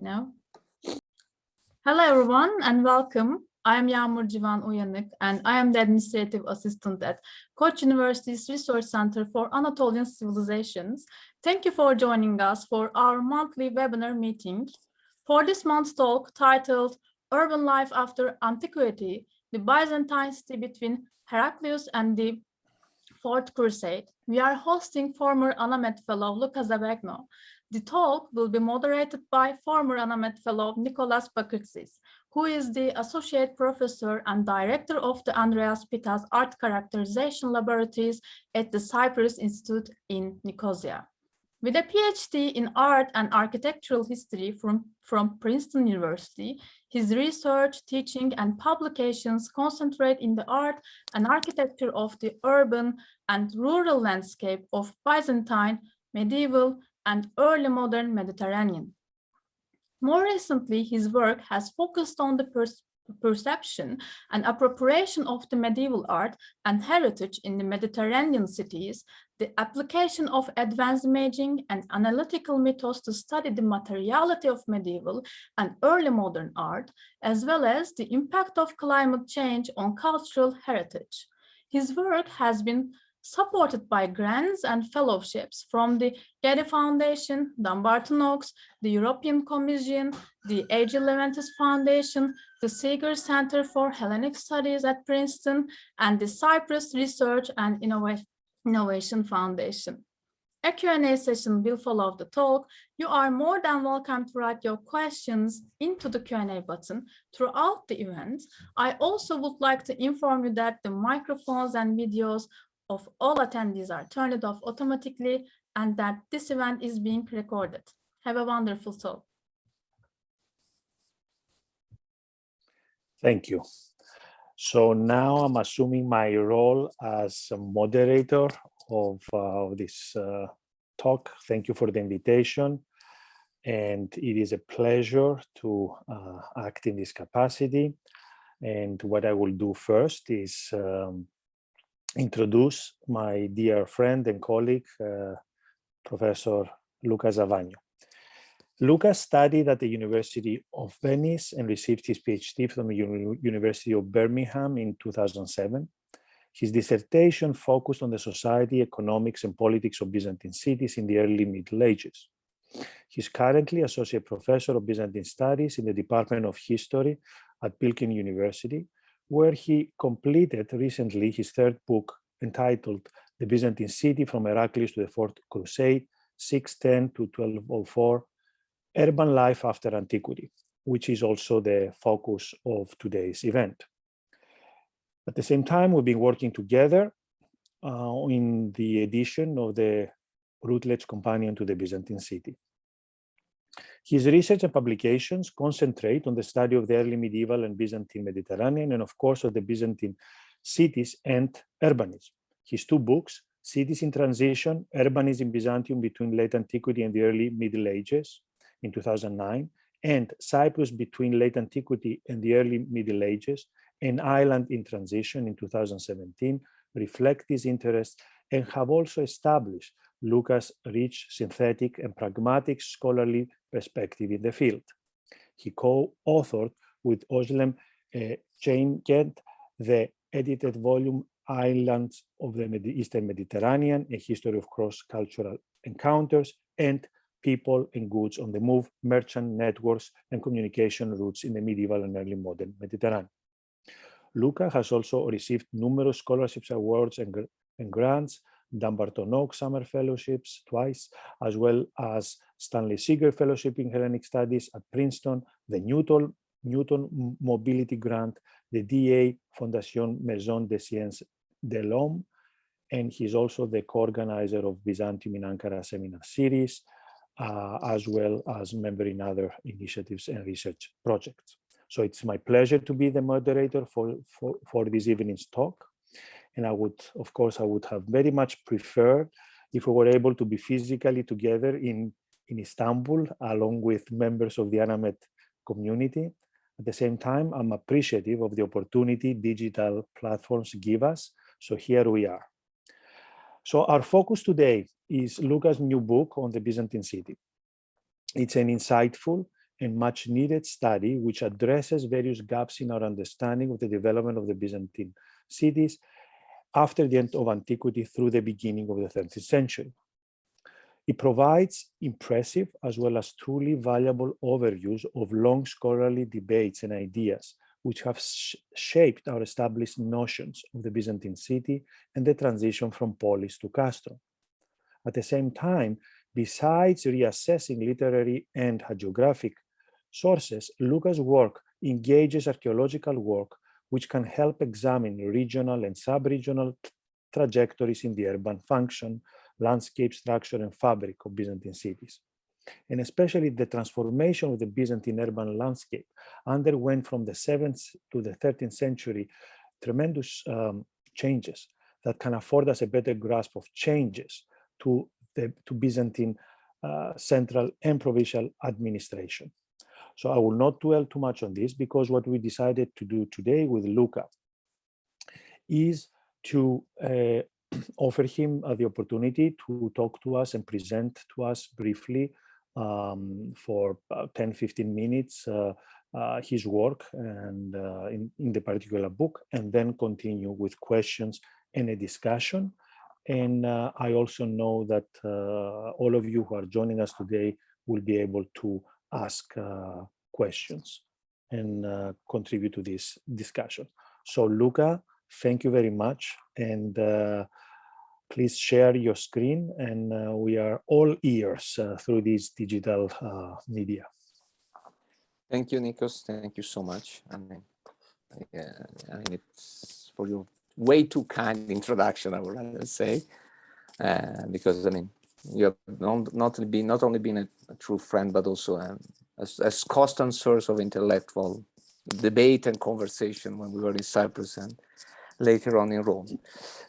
No. Hello, everyone, and welcome. I am Yağmur Civan Uyanık, and I am the Administrative Assistant at Koç University's Research Center for Anatolian Civilizations. Thank you for joining us for our monthly webinar meeting. For this month's talk titled Urban Life After Antiquity, the Byzantine City between Heraclius and the Fourth Crusade, we are hosting former ANAMED Fellow Luca Zavagno. The talk will be moderated by former ANAMED Fellow Nicholas Bakırtzis, who is the Associate Professor and Director of the Andreas Pitas Art Characterization Laboratories at the Cyprus Institute in Nicosia. With a PhD in Art and Architectural History from Princeton University, his research, teaching, and publications concentrate in the art and architecture of the urban and rural landscape of Byzantine, medieval, and early modern Mediterranean. More recently, his work has focused on the perception and appropriation of the medieval art and heritage in the Mediterranean cities, the application of advanced imaging and analytical methods to study the materiality of medieval and early modern art, as well as the impact of climate change on cultural heritage. His work has been supported by grants and fellowships from the Getty Foundation, Dumbarton Oaks, the European Commission, the A.G. Leventis Foundation, the Seeger Center for Hellenic Studies at Princeton, and the Cyprus Research and Innovation Foundation. A Q&A session will follow the talk. You are more than welcome to write your questions into the Q&A button throughout the event. I also would like to inform you that the microphones and videos of all attendees are turned off automatically and that this event is being recorded. Have a wonderful talk. Thank you. So now I'm assuming my role as a moderator of this talk. Thank you for the invitation. And it is a pleasure to act in this capacity. And what I will do first is introduce my dear friend and colleague, Professor Luca Zavagno. Luca studied at the University of Venice and received his PhD from the University of Birmingham in 2007. His dissertation focused on the society, economics, and politics of Byzantine cities in the early Middle Ages. He's currently Associate Professor of Byzantine Studies in the Department of History at Pilkin University, where he completed recently his third book entitled The Byzantine City from Heraclius to the Fourth Crusade, 610 to 1204, Urban Life After Antiquity, which is also the focus of today's event. At the same time, we've been working together in the edition of the Routledge Companion to the Byzantine City. His research and publications concentrate on the study of the early medieval and Byzantine Mediterranean, and of course of the Byzantine cities and urbanism. His two books, Cities in Transition, Urbanism in Byzantium between Late Antiquity and the Early Middle Ages in 2009, and Cyprus between Late Antiquity and the Early Middle Ages, and Ireland in Transition in 2017, reflect his interests and have also established Luca's rich, synthetic, and pragmatic scholarly perspective in the field. He co-authored with Özlem Çeyinkent the edited volume Islands of the Eastern Mediterranean, A History of Cross-Cultural Encounters, and People and Goods on the Move, Merchant Networks and Communication Routes in the Medieval and Early Modern Mediterranean. Luca has also received numerous scholarships, awards, and grants, Dumbarton Oaks Summer Fellowships twice, as well as Stanley Seeger Fellowship in Hellenic Studies at Princeton, the Newton Mobility Grant, the DA Fondation Maison des Sciences de l'Homme, and he's also the co-organizer of Byzantium in Ankara Seminar Series, as well as member in other initiatives and research projects. So it's my pleasure to be the moderator for this evening's talk. And I would have very much preferred if we were able to be physically together in Istanbul, along with members of the ANAMED community. At the same time, I'm appreciative of the opportunity digital platforms give us. So here we are. So our focus today is Luca's new book on the Byzantine city. It's an insightful and much needed study which addresses various gaps in our understanding of the development of the Byzantine cities after the end of antiquity through the beginning of the 13th century. It provides impressive as well as truly valuable overviews of long scholarly debates and ideas which have shaped our established notions of the Byzantine city and the transition from polis to castrum. At the same time, besides reassessing literary and hagiographic sources, Luca's work engages archaeological work which can help examine regional and sub-regional trajectories in the urban function, landscape, structure, and fabric of Byzantine cities. And especially the transformation of the Byzantine urban landscape underwent from the 7th to the 13th century tremendous changes that can afford us a better grasp of changes to Byzantine central and provincial administration. So I will not dwell too much on this because what we decided to do today with Luca is to offer him the opportunity to talk to us and present to us briefly for 10-15 minutes his work and in the particular book, and then continue with questions and a discussion. And I also know that all of you who are joining us today will be able to ask questions and contribute to this discussion. So Luca, thank you very much. And please share your screen, and we are all ears through this digital media. Thank you, Nikos. Thank you so much. I mean, it's for your way too kind introduction, I would rather say, because I mean, you have not only been a true friend, but also a constant source of intellectual debate and conversation when we were in Cyprus and later on in Rome.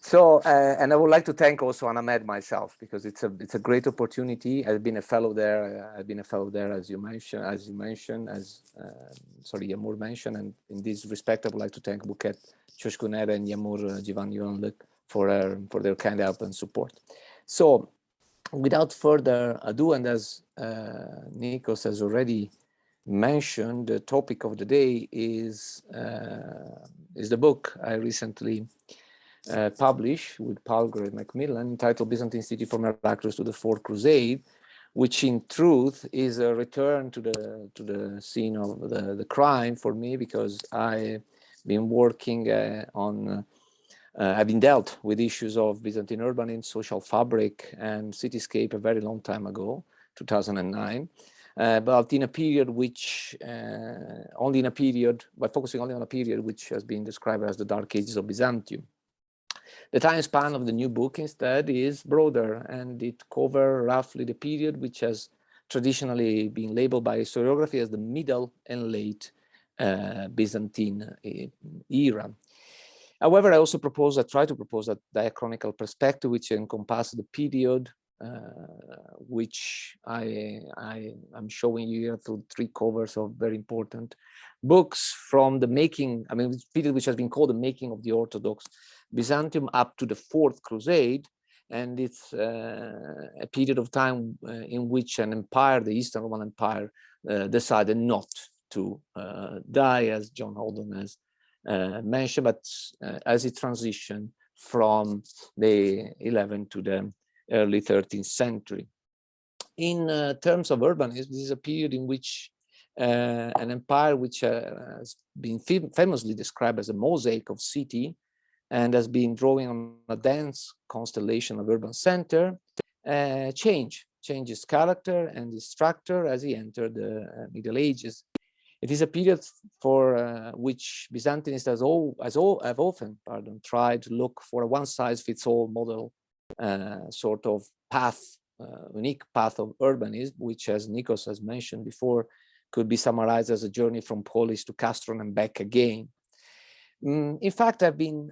So, and I would like to thank also ANAMED myself, because it's a great opportunity. I've been a fellow there. As Yamur mentioned. And in this respect, I would like to thank Buket Çoşkuner and Yamur Zavagno for their kind help and support. So, without further ado, and as Nikos has already mentioned, the topic of the day is the book I recently published with Palgrave and Macmillan, entitled Byzantine City from Heraclius to the Fourth Crusade, which in truth is a return to the scene of the crime for me, because I've been working I've been dealt with issues of Byzantine urbanism, social fabric, and cityscape a very long time ago, 2009. But in a period which, focusing only on a period which has been described as the Dark Ages of Byzantium. The time span of the new book instead is broader, and it covers roughly the period which has traditionally been labeled by historiography as the Middle and Late Byzantine era. However, I also try to propose a diachronical perspective which encompasses the period which I'm showing you here through three covers of very important books from the making, the period which has been called the making of the Orthodox Byzantium up to the Fourth Crusade. And it's a period of time in which an empire, the Eastern Roman Empire, decided not to die, as John Holden has mentioned, but as it transitioned from the 11th to the early 13th century. In terms of urbanism, this is a period in which an empire which has been famously described as a mosaic of city and has been drawing on a dense constellation of urban center, changes character and its structure as he entered the Middle Ages. It is a period for which Byzantinists have often tried to look for a one-size-fits-all model sort of path, unique path of urbanism, which, as Nikos has mentioned before, could be summarized as a journey from polis to castrum and back again. In fact, I've been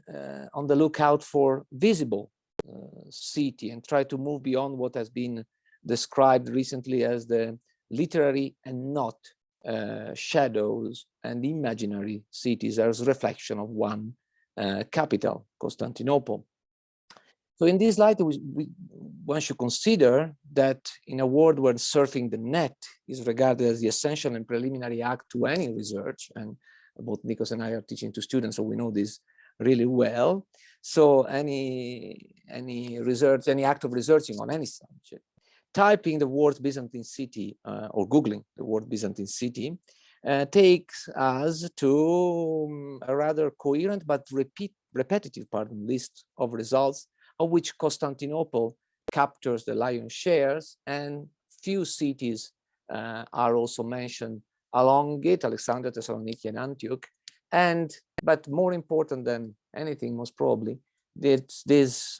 on the lookout for visible city and tried to move beyond what has been described recently as the literary and not shadows and imaginary cities as reflection of one capital, Constantinople. So in this light, one should consider that in a world where surfing the net is regarded as the essential and preliminary act to any research, and both Nikos and I are teaching to students, so we know this really well. So any research, any act of researching on any subject, typing the word Byzantine city or Googling the word Byzantine city takes us to a rather coherent but repetitive list of results, of which Constantinople captures the lion's shares, and few cities are also mentioned along it: Alexandria, Thessaloniki, and Antioch. But more important than anything, most probably, that this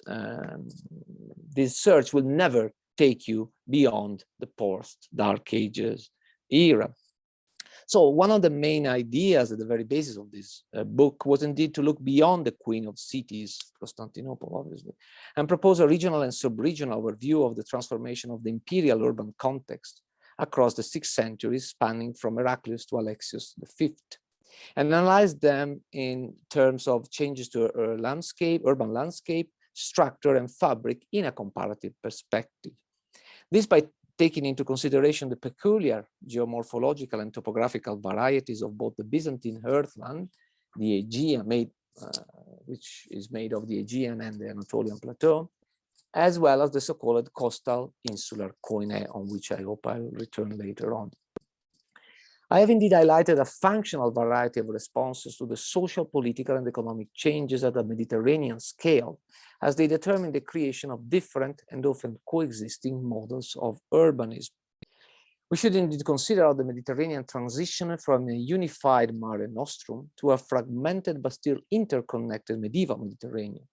search will never take you beyond the post-Dark Ages era. So one of the main ideas at the very basis of this book was indeed to look beyond the Queen of Cities, Constantinople, obviously, and propose a regional and sub-regional overview of the transformation of the imperial urban context across the 6 centuries, spanning from Heraclius to Alexius V, and analyze them in terms of changes to urban landscape, structure, and fabric in a comparative perspective. This by taking into consideration the peculiar geomorphological and topographical varieties of both the Byzantine hearthland, the Aegean, which is made of the Aegean and the Anatolian plateau, as well as the so-called coastal insular koine, on which I hope I'll return later on. I have indeed highlighted a functional variety of responses to the social, political, and economic changes at the Mediterranean scale, as they determine the creation of different and often coexisting models of urbanism. We should indeed consider how the Mediterranean transitioned from a unified Mare Nostrum to a fragmented but still interconnected medieval Mediterranean.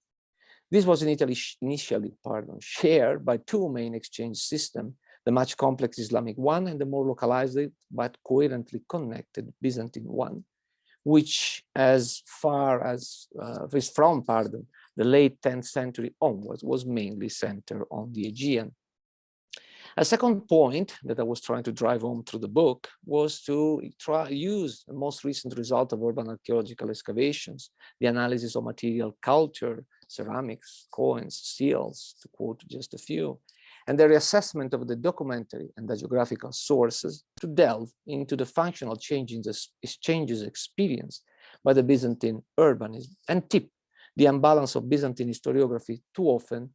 This was in Italy initially shared by 2 main exchange systems, the much complex Islamic one and the more localized but coherently connected Byzantine one, which as far as from the late 10th century onwards was mainly centered on the Aegean. A second point that I was trying to drive home through the book was to use the most recent result of urban archaeological excavations, the analysis of material culture, ceramics, coins, seals, to quote just a few, and the reassessment of the documentary and hagiographical sources to delve into the functional changes experienced by the Byzantine urbanism and tip the imbalance of Byzantine historiography too often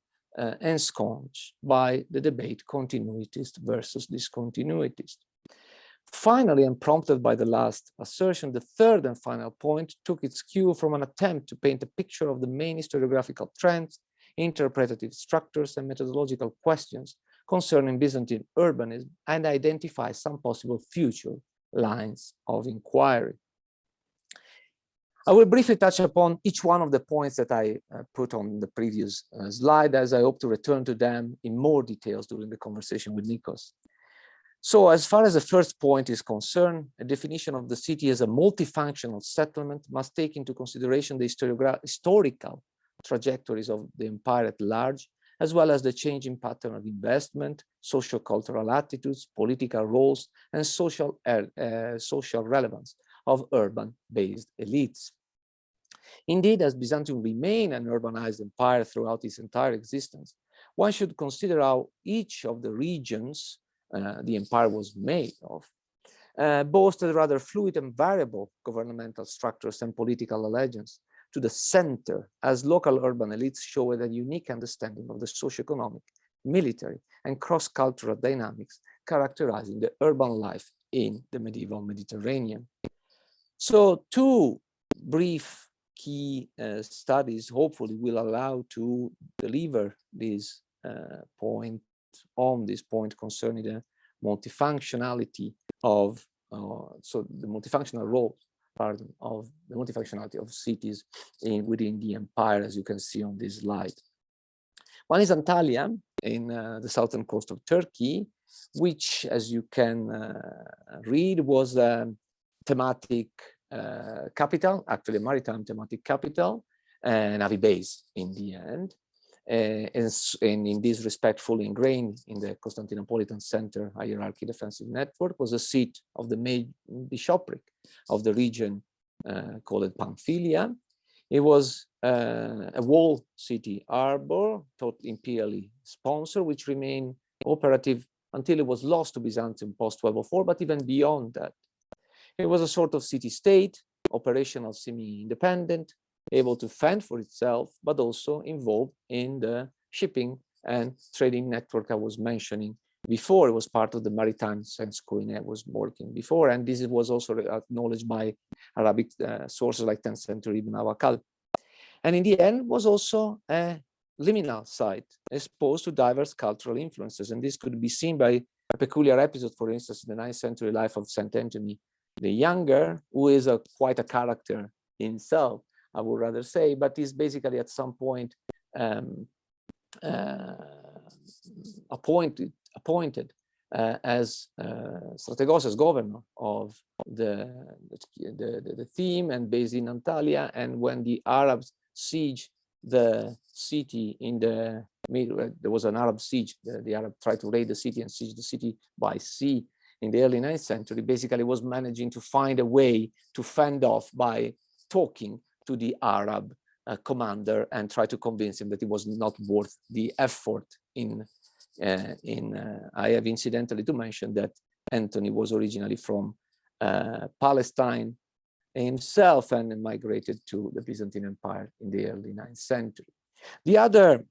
ensconced by the debate continuitist versus discontinuitist. Finally, and prompted by the last assertion, the third and final point took its cue from an attempt to paint a picture of the main historiographical trends, interpretative structures, and methodological questions concerning Byzantine urbanism, and identify some possible future lines of inquiry. I will briefly touch upon each one of the points that I put on the previous slide, as I hope to return to them in more details during the conversation with Nikos. So as far as the first point is concerned, a definition of the city as a multifunctional settlement must take into consideration the historical trajectories of the empire at large, as well as the changing pattern of investment, socio-cultural attitudes, political roles, and social relevance of urban-based elites. Indeed, as Byzantium remained an urbanized empire throughout its entire existence, one should consider how each of the regions the empire was made of boasted rather fluid and variable governmental structures and political allegiance to the center, as local urban elites showed a unique understanding of the socio-economic, military, and cross-cultural dynamics characterizing the urban life in the medieval Mediterranean. So 2 brief key studies hopefully will allow to deliver this point concerning the multifunctionality of the multifunctional role, of the multifunctionality of cities within the empire, as you can see on this slide. One is Antalya in the southern coast of Turkey, which, as you can read, was a thematic capital, actually a maritime thematic capital, navy base in the end. And in this respect, fully ingrained in the Constantinopolitan center hierarchy defensive network, was the seat of the main bishopric of the region called Pamphylia. It was a walled city harbor, taught imperially sponsored, which remained operative until it was lost to Byzantium post-1204, but even beyond that. It was a sort of city-state, operational semi-independent, able to fend for itself, but also involved in the shipping and trading network I was mentioning before. It was part of the maritime sense coin I was working before, and this was also acknowledged by Arabic sources like 10th century Ibn Awakal. And in the end, was also a liminal site exposed to diverse cultural influences, and this could be seen by a peculiar episode, for instance, in the 9th century life of Saint Anthony the Younger, who is quite a character himself, I would rather say, but is basically at some point appointed as Strategos, as governor of the theme and based in Antalya. And when the Arabs siege the city in the middle, there was an Arab siege. The Arab tried to raid the city and siege the city by sea in the early 9th century. Basically was managing to find a way to fend off by talking to the Arab commander and try to convince him that it was not worth the effort. I have incidentally to mention that Anthony was originally from Palestine himself and migrated to the Byzantine Empire in the early 9th century. The other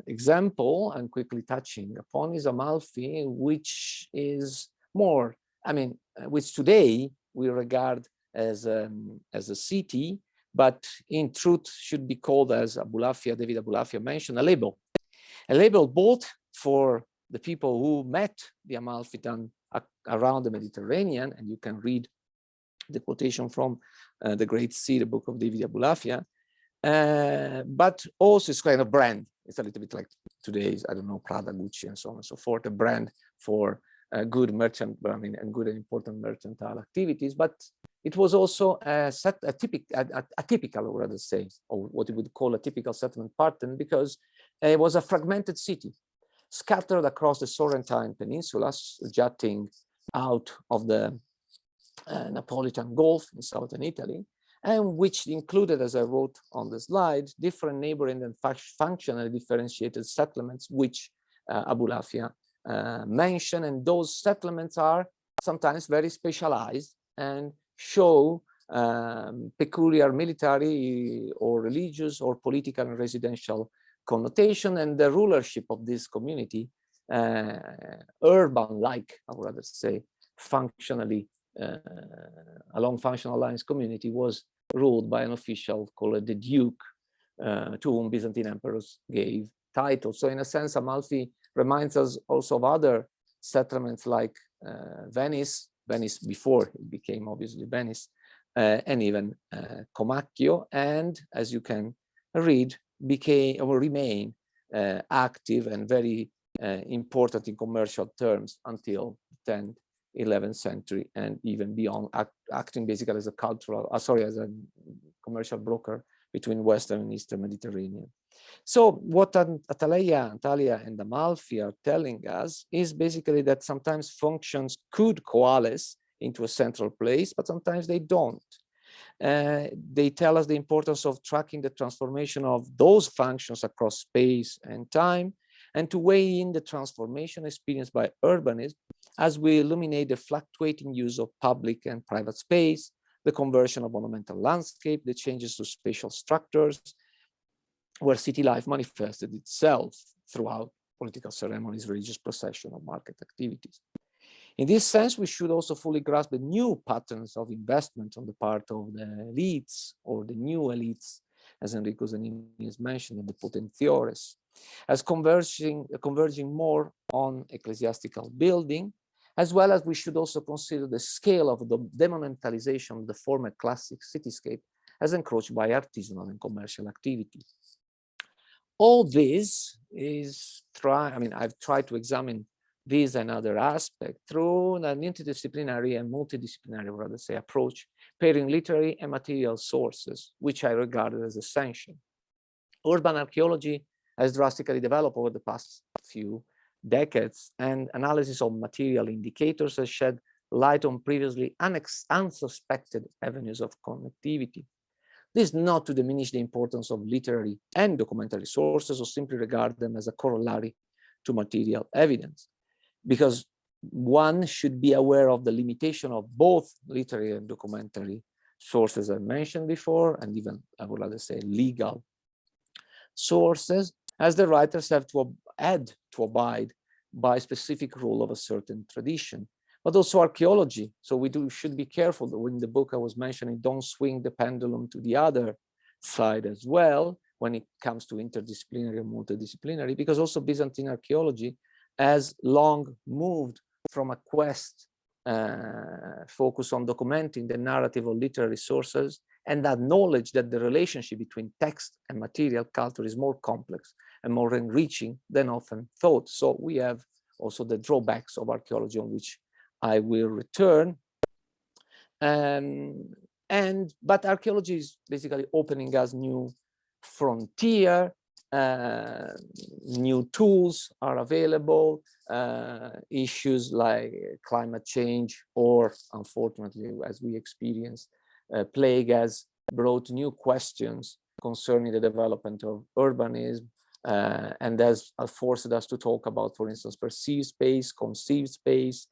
example I'm quickly touching upon is Amalfi, which is more, which today we regard as a city, but in truth should be called, as David Abulafia mentioned, a label. A label both for the people who met the Amalfitan around the Mediterranean, and you can read the quotation from the Great Sea, the book of David Abulafia, but also it's kind of brand. It's a little bit like today's, I don't know, Prada, Gucci, and so on and so forth, a brand for good merchant, and good and important mercantile activities. But it was also a typical, or rather say, or what you would call a typical settlement pattern, because it was a fragmented city, scattered across the Sorrentine Peninsula, jutting out of the Napolitan Gulf in southern Italy, and which included, as I wrote on the slide, different neighboring and functionally differentiated settlements, which Abulafia mentioned. And those settlements are sometimes very specialized and show peculiar military or religious or political and residential connotation, and the rulership of this community, urban-like, I would rather say, functionally, along functional lines community, was ruled by an official called the Duke, to whom Byzantine emperors gave titles. So in a sense, Amalfi reminds us also of other settlements like Venice before it became obviously Venice, and even Comacchio, and as you can read, became or remain active and very important in commercial terms until the 10th, 11th century, and even beyond, acting basically as a as a commercial broker between Western and Eastern Mediterranean. So what Antalya and Amalfi are telling us is basically that sometimes functions could coalesce into a central place, but sometimes they don't. They tell us the importance of tracking the transformation of those functions across space and time, and to weigh in the transformation experienced by urbanism as we illuminate the fluctuating use of public and private space, the conversion of monumental landscape, the changes to spatial structures, where city life manifested itself throughout political ceremonies, religious procession, or market activities. In this sense, we should also fully grasp the new patterns of investment on the part of the elites, or the new elites, as Enrico Zanini has mentioned, in the potentiores, as converging more on ecclesiastical building, as well as we should also consider the scale of the demonumentalization of the former classic cityscape as encroached by artisanal and commercial activity. All this is, I've tried to examine this and other aspect through an interdisciplinary and multidisciplinary, rather say, approach, pairing literary and material sources, which I regarded as essential. Urban archaeology has drastically developed over the past few decades, and analysis of material indicators has shed light on previously unsuspected avenues of connectivity. This is not to diminish the importance of literary and documentary sources or simply regard them as a corollary to material evidence, because one should be aware of the limitation of both literary and documentary sources I mentioned before, and even, I would rather say, legal sources, as the writers have to abide by specific rule of a certain tradition. But also archaeology. So we should be careful that in the book I was mentioning, don't swing the pendulum to the other side as well when it comes to interdisciplinary or multidisciplinary, because also Byzantine archaeology has long moved from a quest focus on documenting the narrative of literary sources, and that knowledge that the relationship between text and material culture is more complex and more enriching than often thought. So we have also the drawbacks of archaeology, on which I will return. But archaeology is basically opening us new frontier, new tools are available, issues like climate change, or unfortunately, as we experience, plague has brought new questions concerning the development of urbanism, and has forced us to talk about, for instance, perceived space, conceived space,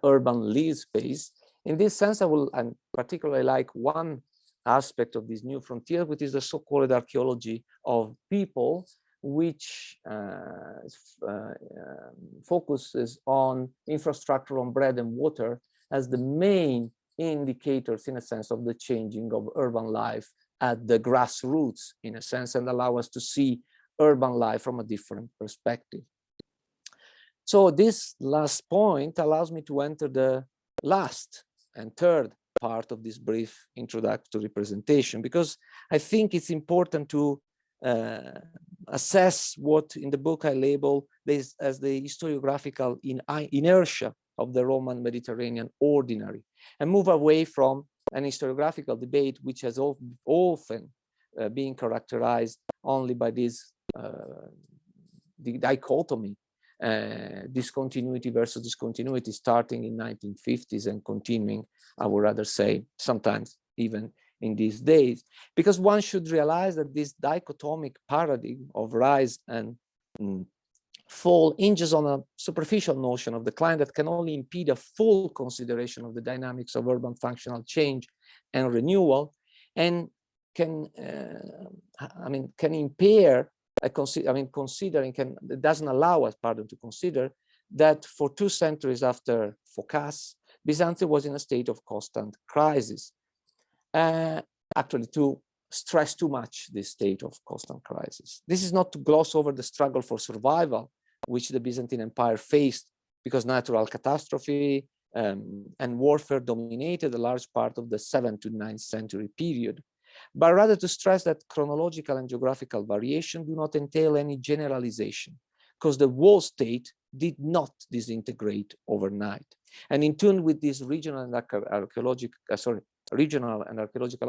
urban lived space. In this sense, I particularly like one aspect of this new frontier, which is the so-called archaeology of people, which focuses on infrastructure, on bread and water as the main indicators, in a sense, of the changing of urban life at the grassroots, in a sense, and allow us to see urban life from a different perspective. So this last point allows me to enter the last and third part of this brief introductory presentation, because I think it's important to assess what in the book I label this as the historiographical inertia of the Roman Mediterranean ordinary, and move away from an historiographical debate which has often been characterized only by this dichotomy, discontinuity versus discontinuity, starting in 1950s and continuing, I would rather say, sometimes even in these days, because one should realize that this dichotomic paradigm of rise and fall hinges on a superficial notion of decline that can only impede a full consideration of the dynamics of urban functional change and renewal, and can impair, it doesn't allow us, to consider that for 2 centuries after Phocas, Byzantium was in a state of constant crisis. Actually, to stress too much this state of constant crisis. This is not to gloss over the struggle for survival which the Byzantine Empire faced, because natural catastrophe and warfare dominated a large part of the 7th to 9th century period, but rather to stress that chronological and geographical variation do not entail any generalization, because the whole state did not disintegrate overnight. And in tune with this regional and archaeological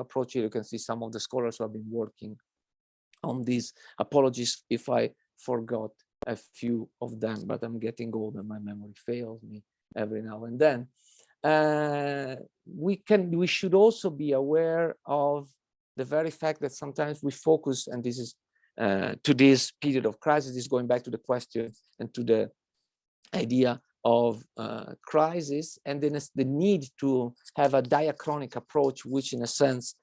approach, here you can see some of the scholars who have been working on these. Apologies if I forgot a few of them, but I'm getting old and my memory fails me every now and then. We should also be aware of the very fact that sometimes we focus, and this is to this period of crisis, is going back to the question and to the idea of crisis, and then the need to have a diachronic approach, which in a sense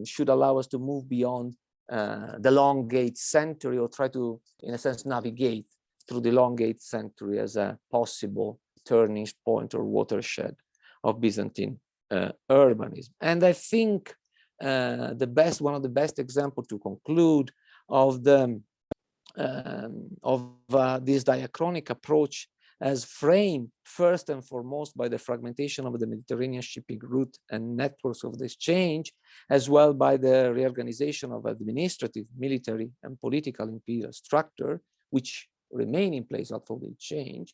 should allow us to move beyond the long-gate century, or try to, in a sense, navigate through the long-gate century as a possible turning point or watershed of Byzantine urbanism. And I think one of the best examples to conclude of the this diachronic approach, as framed first and foremost by the fragmentation of the Mediterranean shipping route and networks of exchange, as well by the reorganization of administrative, military, and political imperial structure, which remain in place although they change.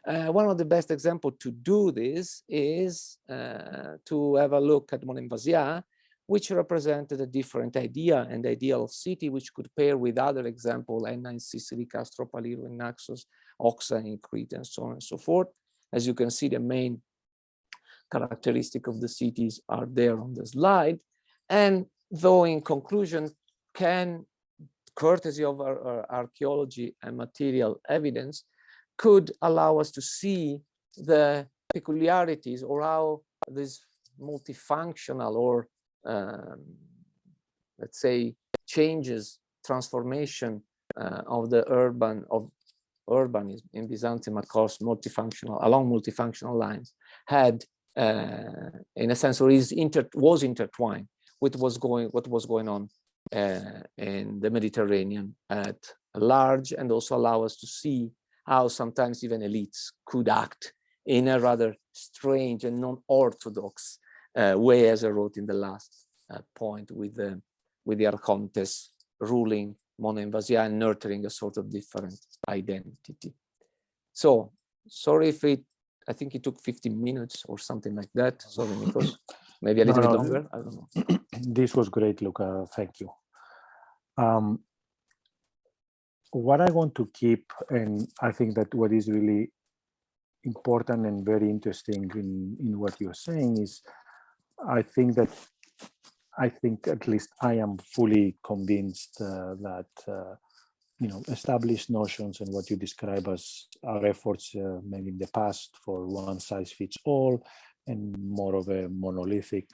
One of the best examples to do this is to have a look at Monemvasia, which represented a different idea and ideal city, which could pair with other examples, Enna in Sicily, Castro Paliro in Naxos, Oxa in Crete, and so on and so forth. As you can see, the main characteristic of the cities are there on the slide. And though in conclusion, can, courtesy of our archaeology and material evidence, could allow us to see the peculiarities or how this multifunctional or let's say changes, transformation of the urbanism in Byzantium across along multifunctional lines had in a sense, or was intertwined with what was going on in the Mediterranean at large, and also allow us to see how sometimes even elites could act in a rather strange and non-orthodox way, as I wrote in the last point, with the archontes ruling Mona Invasia and nurturing a sort of different identity. So sorry if I think it took 15 minutes or something like that. Sorry, Nikos. Maybe a little bit longer. I don't know. This was great, Luca. Thank you. What I want to keep, and I think that what is really important and very interesting in what you're saying is, I think at least I am fully convinced that established notions and what you describe as our efforts maybe in the past for one size fits all and more of a monolithic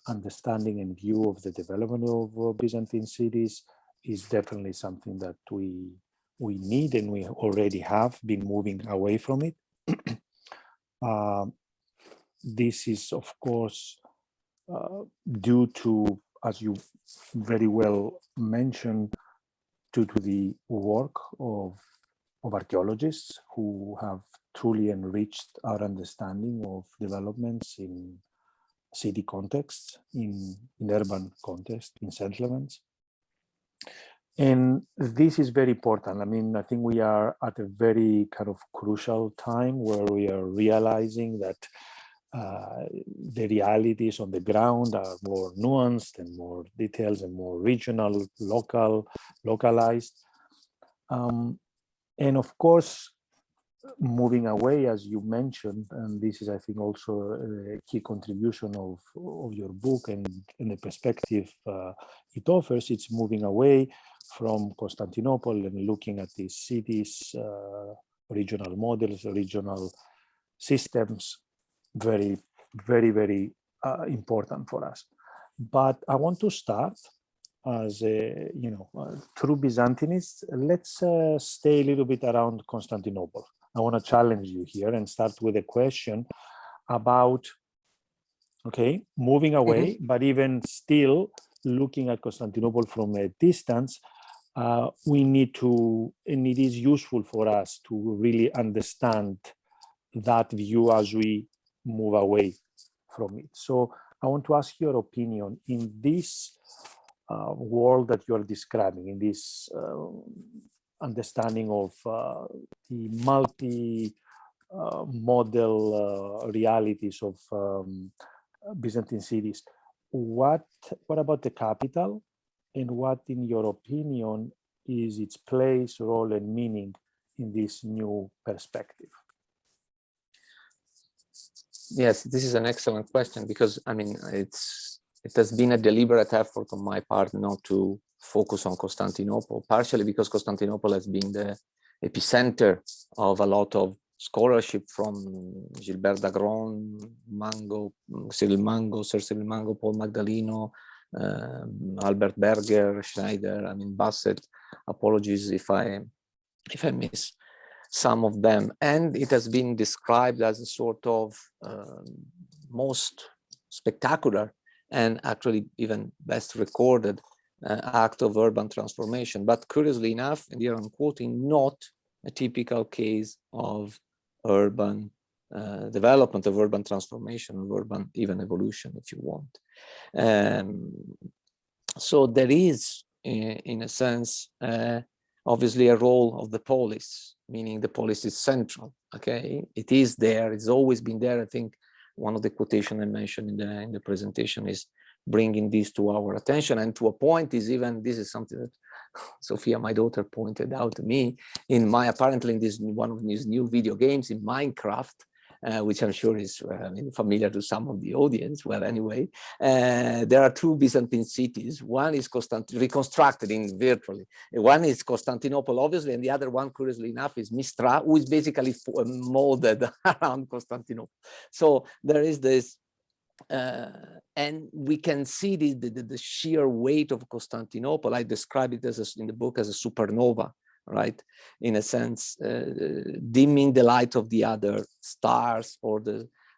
understanding and view of the development of Byzantine cities is definitely something that we need, and we already have been moving away from it. This is, of course, due to, as you very well mentioned, due to the work of archaeologists who have truly enriched our understanding of developments in city contexts, in urban context, in settlements. And this is very important. I mean, I think we are at a very kind of crucial time where we are realizing that the realities on the ground are more nuanced and more detailed and more regional, localized. And of course, moving away, as you mentioned, and this is, I think, also a key contribution of your book and the perspective it offers, it's moving away from Constantinople and looking at these cities, regional models, regional systems, very, very, very important for us. But I want to start as a, true Byzantinist. Let's stay a little bit around Constantinople. I want to challenge you here and start with a question about, okay, moving away, but even still looking at Constantinople from a distance, we need to, and it is useful for us to really understand that view as we move away from it. So I want to ask your opinion in this world that you are describing, in this understanding of the multi-model realities of Byzantine cities. What about the capital, and what, in your opinion, is its place, role, and meaning in this new perspective? Yes, this is an excellent question, because I mean, it has been a deliberate effort on my part not to focus on Constantinople, partially because Constantinople has been the epicenter of a lot of scholarship from Gilbert Dagron, Cyril Mango, Sir Cyril Mango, Paul Magdaleno, Albert Berger, Schneider, I mean Bassett. Apologies if I miss some of them. And it has been described as a sort of most spectacular and actually even best recorded act of urban transformation. But curiously enough, and here I'm quoting, not a typical case of urban development, of urban transformation, of urban even evolution, if you want. So there is, in a sense, obviously a role of the polis, meaning the polis is central. Okay, it is there. It's always been there. I think one of the quotations I mentioned in the presentation is bringing this to our attention, and to a point is even, this is something that Sophia, my daughter, pointed out to me in apparently in this one of these new video games in Minecraft. which I'm sure is familiar to some of the audience. Well, anyway, there are two Byzantine cities. One is reconstructed in virtually. One is Constantinople, obviously, and the other one, curiously enough, is Mistra, who is basically molded around Constantinople. So there is this, and we can see the sheer weight of Constantinople. I describe it as in the book as a supernova, right? In a sense, dimming the light of the other stars, or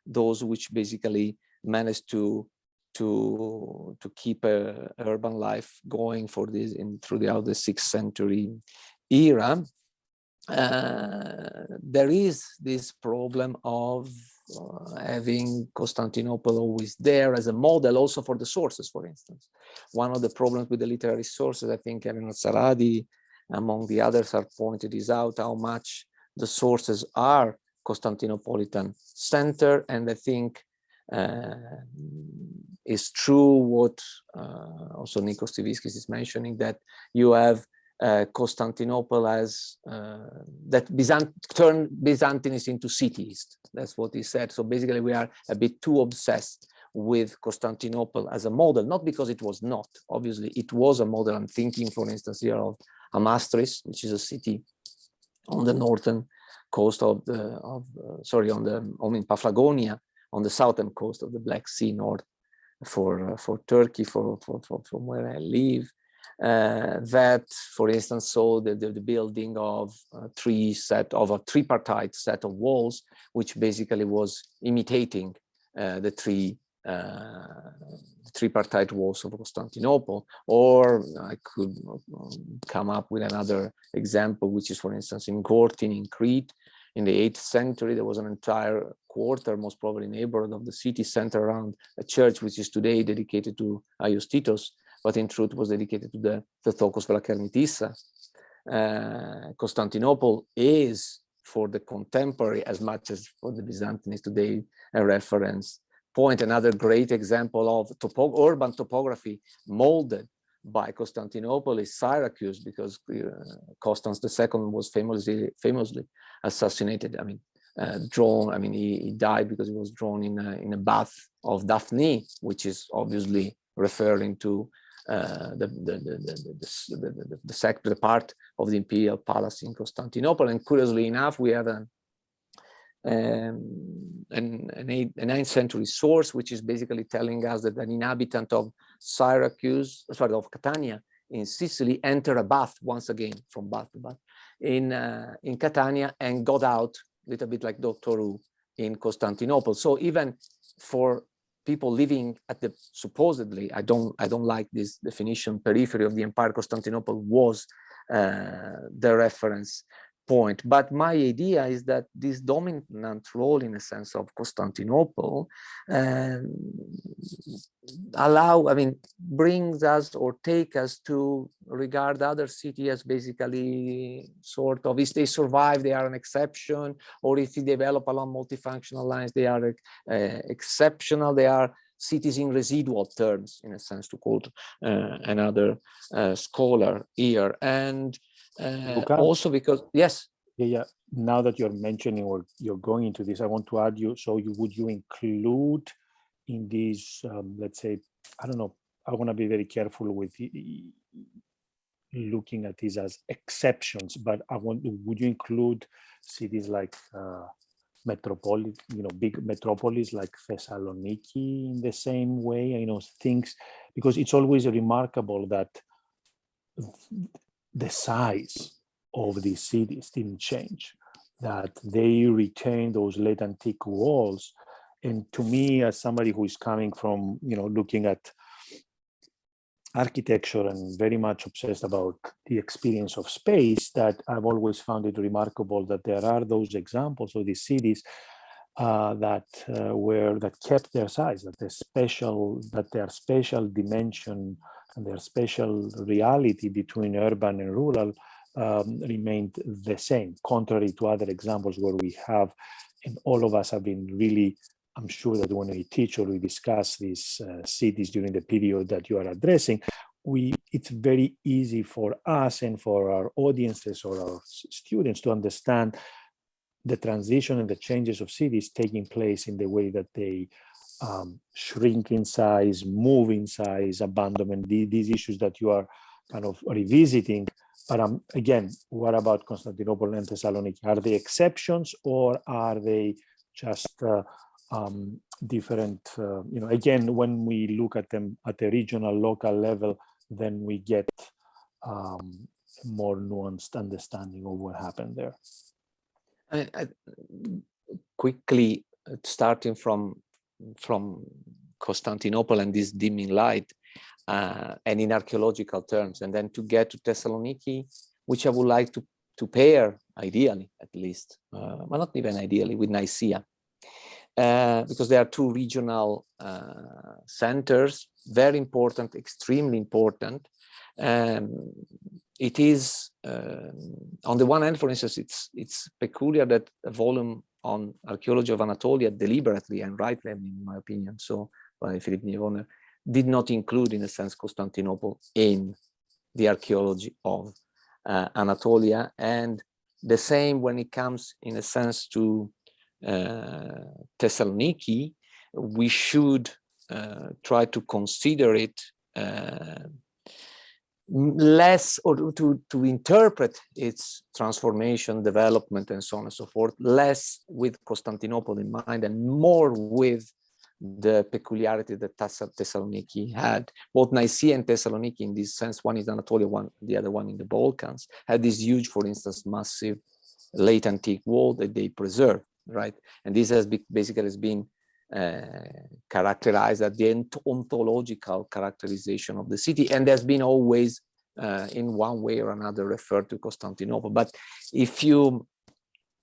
those which basically managed to keep a urban life going for this throughout the 6th century era. There is this problem of having Constantinople always there as a model, also for the sources, for instance. One of the problems with the literary sources, I think Elena Saradi, among the others, have pointed this out, how much the sources are Constantinopolitan center. And I think it's true what also Nikos Tiviskis is mentioning, that you have Constantinople as that turned Byzantines into cities. That's what he said. So basically we are a bit too obsessed with Constantinople as a model, not because it was not. Obviously it was a model. I'm thinking, for instance, here of Amastris, which is a city on the northern coast of Paphlagonia, on the southern coast of the Black Sea, north for Turkey, from where I live. That, for instance, saw the building of a tripartite set of walls, which basically was imitating the tripartite walls of Constantinople. Or I could come up with another example, which is, for instance, in Gortyn in Crete. In the 8th century, there was an entire quarter, most probably neighborhood of the city, centered around a church which is today dedicated to Aios Titos, but in truth was dedicated to the Theotokos Vlakernitissa. Constantinople is, for the contemporary as much as for the Byzantines today, a reference point. Another great example of urban topography molded by Constantinople is Syracuse, because Constans II was famously assassinated. He died because he was drawn in a bath of Daphne, which is obviously referring to the part of the imperial palace in Constantinople. And curiously enough, we have a 9th century source, which is basically telling us that an inhabitant of of Catania in Sicily entered a bath once again, from bath to bath, in Catania, and got out, a little bit like Doctor Who, in Constantinople. So even for people living at the supposedly, I don't like this definition, periphery of the empire, Constantinople was the reference point. But my idea is that this dominant role, in a sense, of Constantinople brings us, or take us to regard other cities as basically sort of, if they survive, they are an exception, or if they develop along multifunctional lines, they are exceptional. They are cities in residual terms, in a sense, to quote another scholar here. And also because, yes. Yeah. Now that you're mentioning, or you're going into this, I want to add you. So would you include in these, let's say, I don't know, I want to be very careful with looking at these as exceptions, but would you include cities like big metropolis like Thessaloniki in the same way? Things, because it's always remarkable that the size of these cities didn't change, that they retain those late antique walls. And to me, as somebody who is coming from, looking at architecture and very much obsessed about the experience of space, that I've always found it remarkable that there are those examples of these cities that kept their size, that their special dimension and their special reality between urban and rural remained the same, contrary to other examples where we have, and all of us have been really, I'm sure that when we teach or we discuss these cities during the period that you are addressing, it's very easy for us and for our audiences or our students to understand the transition and the changes of cities taking place in the way that they shrink in size, move in size, abandonment, these issues that you are kind of revisiting. But again, what about Constantinople and Thessaloniki? Are they exceptions, or are they just different? Again, when we look at them at the regional, local level, then we get more nuanced understanding of what happened there. Quickly, starting from Constantinople and this dimming light, and in archaeological terms, and then to get to Thessaloniki, which I would like to pair, ideally at least, well, not even ideally, with Nicaea, because there are two regional centers, very important, extremely important. It is, on the one hand, for instance, it's peculiar that a volume on archaeology of Anatolia deliberately and rightly, in my opinion, so by Philip Nivoner, did not include, in a sense, Constantinople in the archaeology of Anatolia. And the same when it comes, in a sense, to Thessaloniki, we should try to consider it less, or to interpret its transformation, development, and so on and so forth, less with Constantinople in mind and more with the peculiarity that Thessaloniki had. Both Nicaea and Thessaloniki, in this sense, one is Anatolia, the other one in the Balkans, had this huge, for instance, massive late antique wall that they preserved, right? And this has basically has been characterized as the ontological characterization of the city, and has been always in one way or another referred to Constantinople. But if you,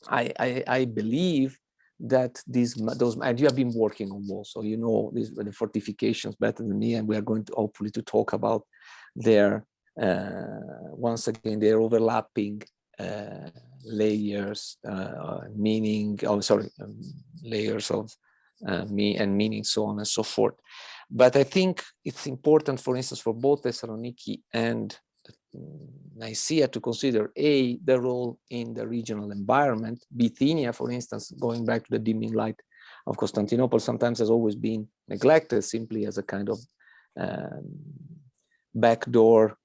I believe that those, and you have been working on walls, so you know the fortifications better than me, and we are going to hopefully to talk about their once again their overlapping layers, layers of meaning, so on and so forth. But I think it's important, for instance, for both Thessaloniki and Nicaea to consider the role in the regional environment. Bithynia, for instance, going back to the dimming light of Constantinople, sometimes has always been neglected simply as a kind of backdoor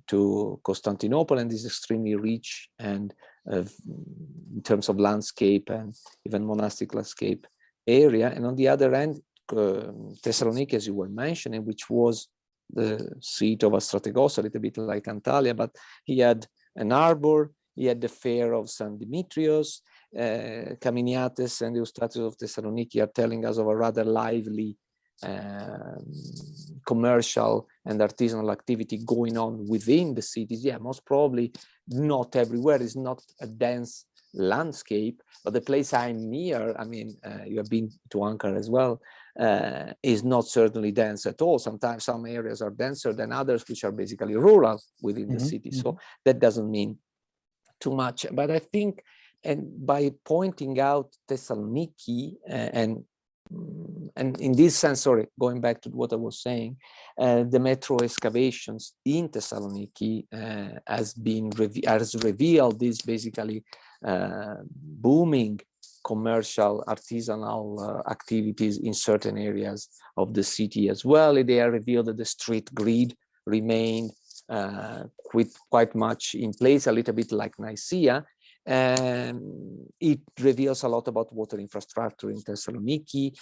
to Constantinople, and is extremely rich and in terms of landscape and even monastic landscape area. And on the other hand, Thessaloniki, as you were mentioning, which was the seat of a strategos, a little bit like Antalya, but he had an harbor, he had the fair of San Dimitrios. Caminiates and Eustratius of Thessaloniki are telling us of a rather lively commercial and artisanal activity going on within the cities. Yeah, most probably not everywhere. It's not a dense landscape, but the place I'm near, I mean, you have been to Ankara as well, is not certainly dense at all. Sometimes some areas are denser than others, which are basically rural within the city. So that doesn't mean too much. But I think, and by pointing out Thessaloniki, and in this sense, sorry, going back to what I was saying, the metro excavations in Thessaloniki has revealed this basically booming commercial, artisanal activities in certain areas of the city as well. They are revealed that the street grid remained quite much in place, a little bit like Nicaea. It reveals a lot about water infrastructure in Thessaloniki.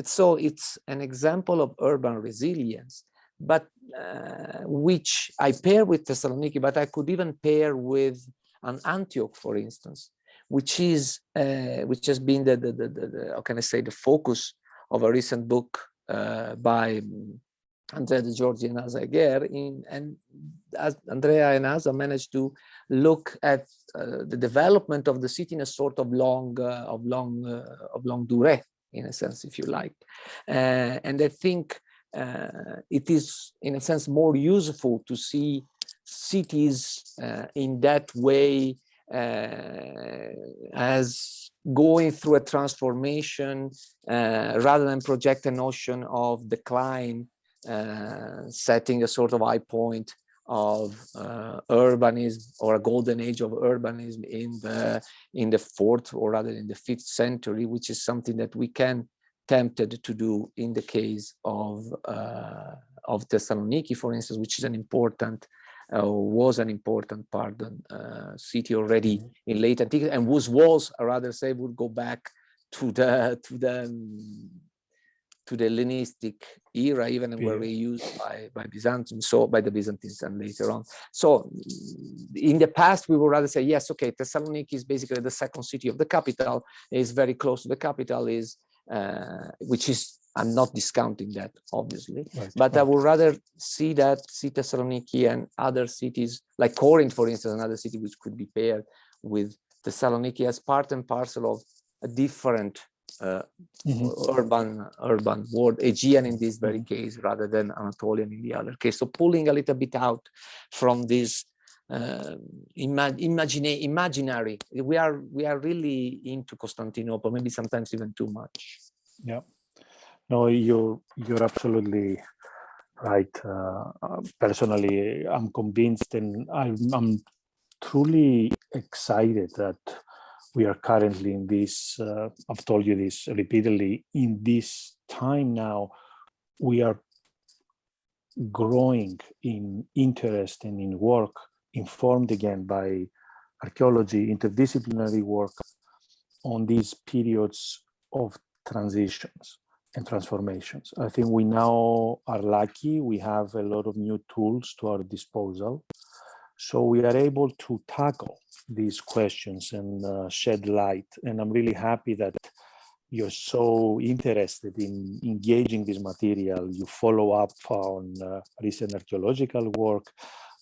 So it's an example of urban resilience, but which I pair with Thessaloniki, but I could even pair with an Antioch, for instance, which has been the how can I say, the focus of a recent book by Andrea De Giorgi and Asa Eger, and as Andrea and Asa managed to look at the development of the city in a sort of long durée, in a sense, if you like. And I think it is, in a sense, more useful to see cities in that way as going through a transformation rather than project a notion of decline, setting a sort of high point of urbanism, or a golden age of urbanism in the 4th, or rather in the 5th century, which is something that we can tempted to do in the case of Thessaloniki, for instance, which is an important was an important city already in late antiquity, and was I rather say would go back to the Hellenistic era, even were reused by Byzantium, so by the Byzantines and later on. So in the past, we would rather say, yes, okay, Thessaloniki is basically the second city of the capital, is very close to the capital, is which is, I'm not discounting that, obviously, but I would rather see Thessaloniki and other cities like Corinth, for instance, another city which could be paired with Thessaloniki as part and parcel of a different urban world, Aegean in this very case, rather than Anatolian in the other case. So pulling a little bit out from this imaginary, we are really into Constantinople, maybe sometimes even too much. Yeah, no, you're absolutely right. Personally, I'm convinced, and I'm truly excited that we are currently in this, I've told you this repeatedly, in this time now, we are growing in interest and in work, informed again by archaeology, interdisciplinary work on these periods of transitions and transformations. I think we now are lucky, we have a lot of new tools to our disposal. So we are able to tackle these questions and shed light. And I'm really happy that you're so interested in engaging this material. You follow up on recent archaeological work,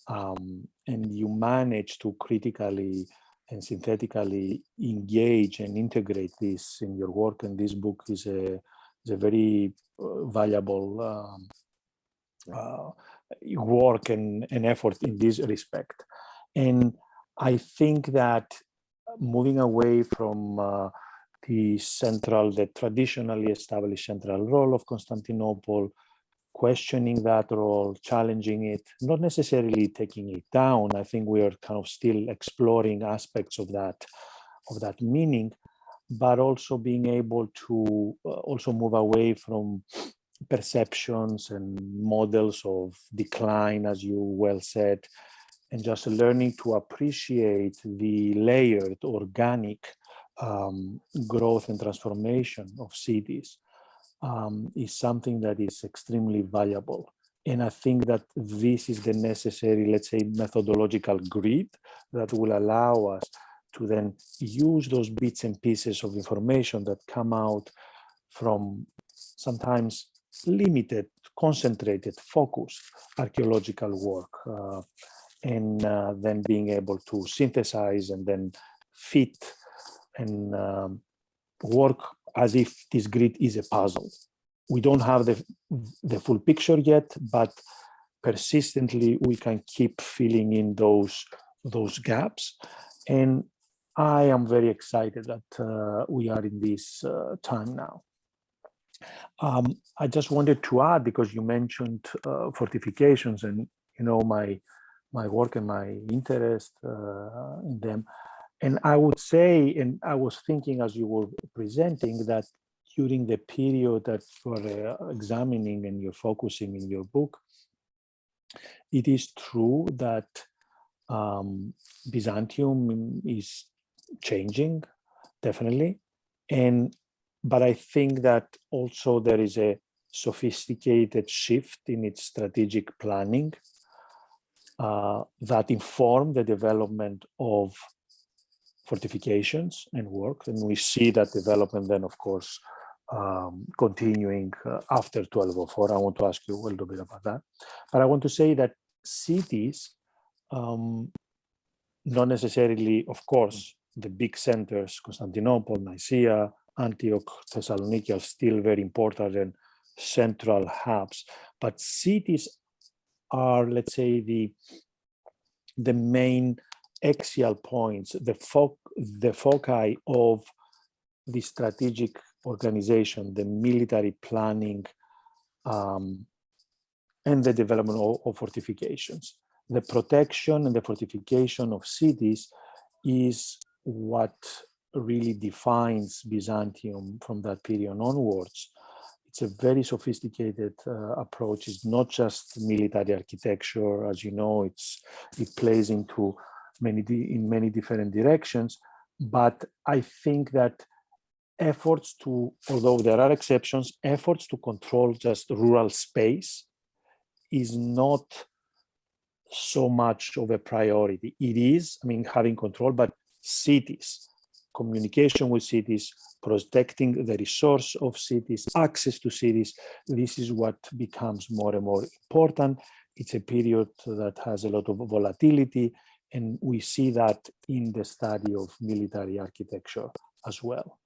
and you manage to critically and synthetically engage and integrate this in your work. And this book is a very valuable work and effort in this respect. And I think that moving away from the traditionally established central role of Constantinople, questioning that role, challenging it, not necessarily taking it down. I think we are kind of still exploring aspects of that meaning, but also being able to also move away from perceptions and models of decline, as you well said, and just learning to appreciate the layered, organic growth and transformation of cities is something that is extremely valuable. And I think that this is the necessary, let's say, methodological grid that will allow us to then use those bits and pieces of information that come out from sometimes limited, concentrated, focused archaeological work, and then being able to synthesize and then fit and work as if this grid is a puzzle. We don't have the full picture yet, but persistently we can keep filling in those gaps. And I am very excited that we are in this time now. I just wanted to add, because you mentioned fortifications, and you know my work and my interest in them. And I would say, and I was thinking as you were presenting, that during the period that you're examining and you're focusing in your book, it is true that Byzantium is changing, definitely. But I think that also there is a sophisticated shift in its strategic planning that inform the development of fortifications and work. And we see that development then, of course, continuing after 1204. I want to ask you a little bit about that. But I want to say that cities, not necessarily, of course, the big centers, Constantinople, Nicaea, Antioch, Thessaloniki are still very important and central hubs, but cities are, let's say, the main axial points, the foci of the strategic organization, the military planning, and the development of fortifications. the protection and the fortification of cities is what really defines Byzantium from that period onwards. It's a very sophisticated approach. It's not just military architecture, as you know. It plays into many different directions. But I think that efforts to, although there are exceptions, efforts to control just rural space is not so much of a priority. It is, I mean, having control, but cities, communication with cities, protecting the resource of cities, access to cities, this is what becomes more and more important. It's a period that has a lot of volatility, and we see that in the study of military architecture as well.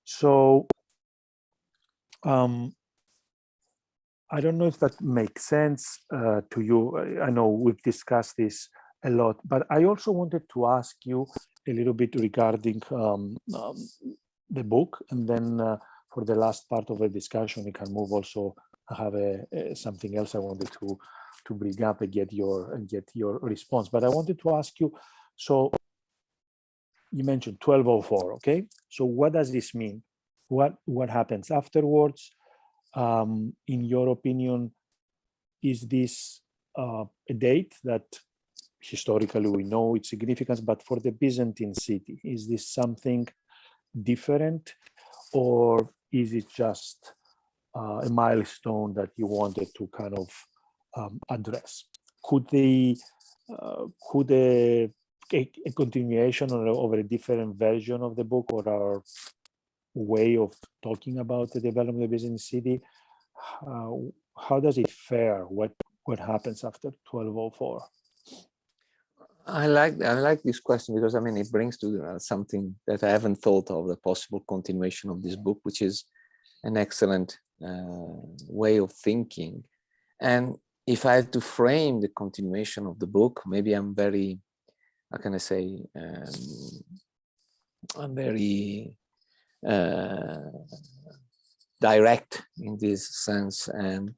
So I don't know if that makes sense to you. I know we've discussed this a lot, but I also wanted to ask you a little bit regarding the book, and then for the last part of the discussion, we can move also. I have something else I wanted to bring up and get your response. But I wanted to ask you, so you mentioned 1204, okay? So what does this mean? What happens afterwards? In your opinion, is this a date that historically we know its significance, but for the Byzantine city, is this something different, or is it just a milestone that you wanted to kind of address? Could a continuation of a different version of the book or our way of talking about the development of the Byzantine city, how does it fare? What happens after 1204? I like this question because, I mean, it brings to something that I haven't thought of, the possible continuation of this book, which is an excellent way of thinking. And if I have to frame the continuation of the book, maybe I'm very, how can I say, I'm very direct in this sense and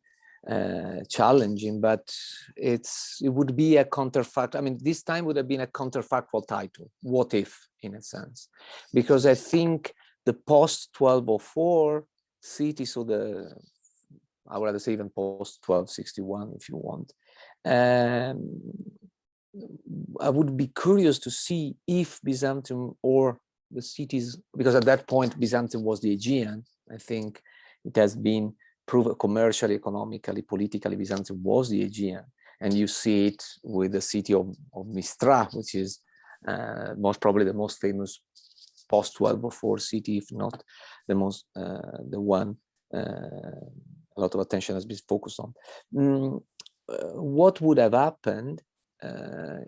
challenging, but it would be a counterfact. I mean, this time would have been a counterfactual title, what if, in a sense, because I think the post 1204 city, so I would rather say even post 1261 if you want, I would be curious to see if Byzantium or the cities, because at that point Byzantium was the Aegean. I think it has been proven commercially, economically, politically, Byzantium was the Aegean, and you see it with the city of Mistra, which is most probably the most famous post 1204 city, if not the most, the one a lot of attention has been focused on. What would have happened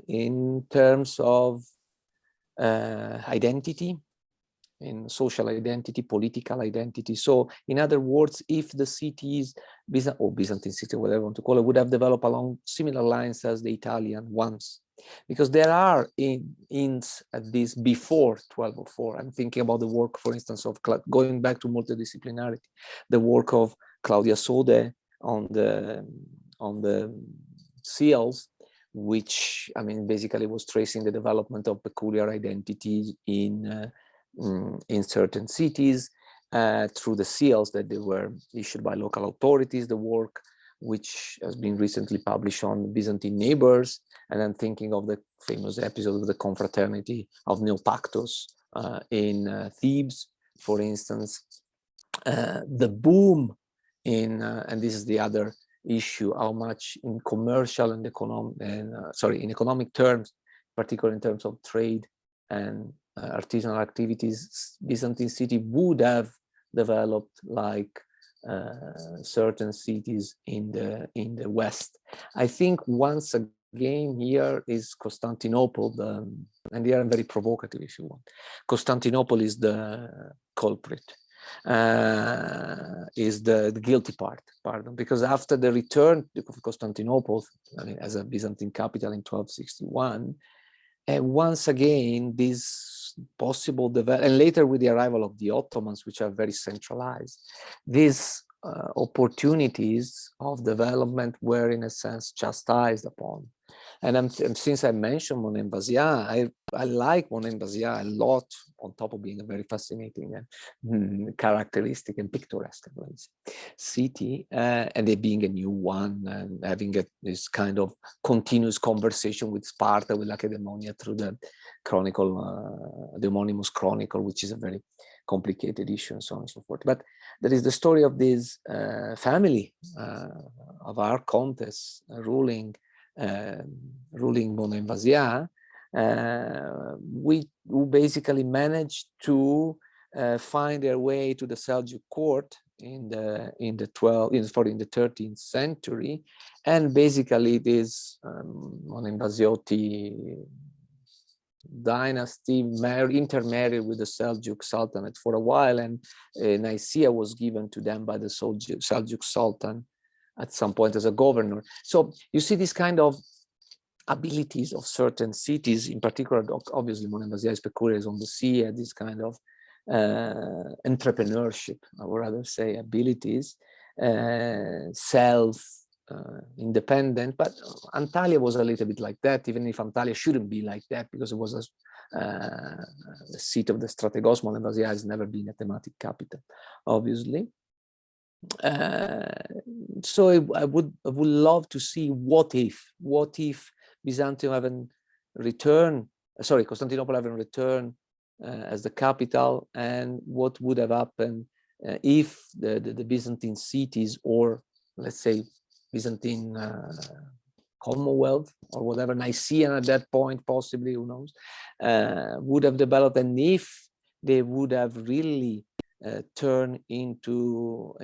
in terms of identity, in social identity, political identity? So in other words, if the cities, Byzantine city, whatever you want to call it, would have developed along similar lines as the Italian ones, because there are hints at this before 1204. I'm thinking about the work, for instance, of going back to multidisciplinarity, the work of Claudia Sode on the seals, which, I mean, basically was tracing the development of peculiar identities in certain cities through the seals that they were issued by local authorities, the work which has been recently published on Byzantine neighbors, and I'm thinking of the famous episode of the confraternity of Neopactos in Thebes, for instance. The boom in, and this is the other issue, how much in commercial and in economic terms, particularly in terms of trade and artisanal activities, Byzantine city would have developed like certain cities in the West. I think once again here is Constantinople, and here I'm very provocative if you want. Constantinople is the culprit. Is the guilty part, because after the return of Constantinople, I mean, as a Byzantine capital in 1261, once again this possible development, and later with the arrival of the Ottomans, which are very centralized, these opportunities of development were in a sense chastised upon. And since I mentioned Monemvasia, I like Monemvasia a lot, on top of being a very fascinating and characteristic and picturesque city, and it being a new one, and having this kind of continuous conversation with Sparta, with Lacedaemonia, through the chronicle, the Homonymous Chronicle, which is a very complicated issue, and so on and so forth. But there is the story of this family of Archontes ruling Monemvasia, who basically managed to find their way to the Seljuk court in the 13th century, and basically this Monemvasiotti dynasty intermarried with the Seljuk Sultanate for a while, and Nicaea was given to them by the Seljuk Sultan at some point as a governor. So you see this kind of abilities of certain cities, in particular, obviously Monemvasia is peculiar, is on the sea, and this kind of entrepreneurship, I would rather say, abilities, independent. But Antalya was a little bit like that, even if Antalya shouldn't be like that, because it was the seat of the Strategos. Monemvasia has never been a thematic capital, obviously. So I would love to see what if Byzantium haven't returned, Constantinople haven't returned as the capital, and what would have happened if the Byzantine cities, or let's say Byzantine Commonwealth, or whatever, Nicaea at that point, possibly, who knows, would have developed, and if they would have really turned into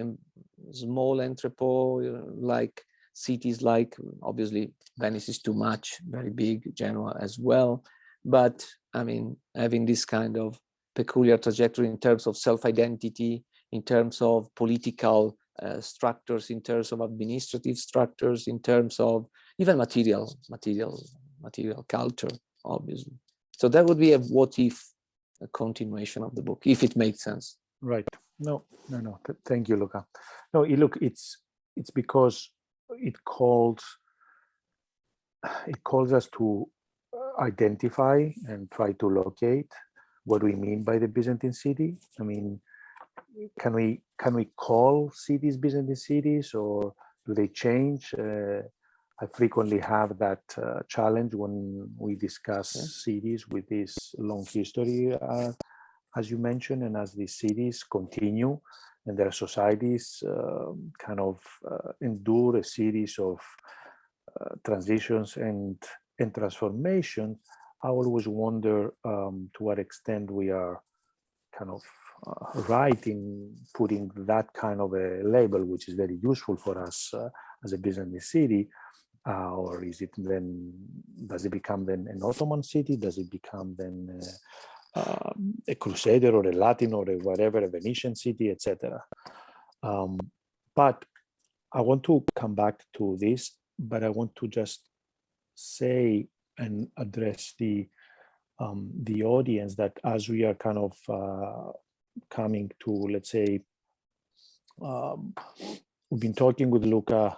small entrepot, like cities, like obviously Venice is too much, very big, Genoa as well, but I mean, having this kind of peculiar trajectory in terms of self-identity, in terms of political structures, in terms of administrative structures, in terms of even material culture, obviously. So that would be a what if, a continuation of the book, if it makes sense. Right. No. Thank you, Luca. No, look, it's because it calls us to identify and try to locate what we mean by the Byzantine city. I mean, can we call cities Byzantine cities, or do they change? I frequently have that challenge when we discuss cities with this long history, as you mentioned, and as these cities continue and their societies kind of endure a series of transitions and transformations, I always wonder to what extent we are kind of right in putting that kind of a label, which is very useful for us as a Byzantine city, or is it then, does it become then an Ottoman city? Does it become then a Crusader or a Latin or a whatever, a Venetian city, etc. But I want to come back to this, but I want to just say and address the audience that as we are kind of coming to, let's say, we've been talking with Luca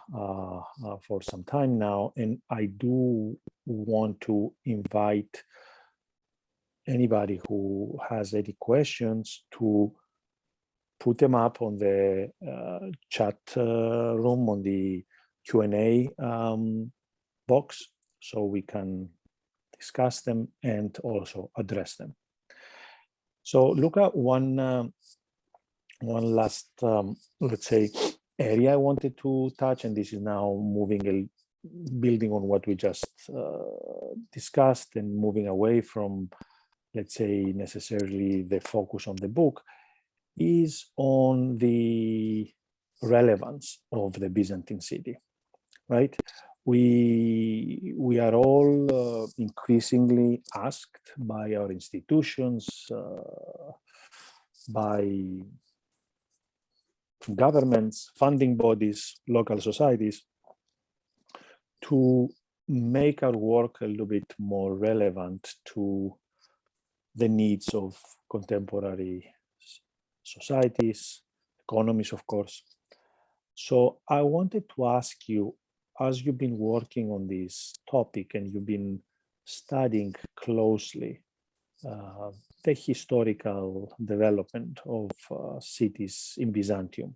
for some time now, and I do want to invite anybody who has any questions to put them up on the chat room, on the Q&A box, so we can discuss them and also address them. So Luca, one last, let's say, area I wanted to touch, and this is now building on what we just discussed and moving away from, let's say, necessarily the focus on the book, is on the relevance of the Byzantine city, right? We are all increasingly asked by our institutions, by governments, funding bodies, local societies, to make our work a little bit more relevant to the needs of contemporary societies, economies, of course. So I wanted to ask you, as you've been working on this topic and you've been studying closely the historical development of cities in Byzantium,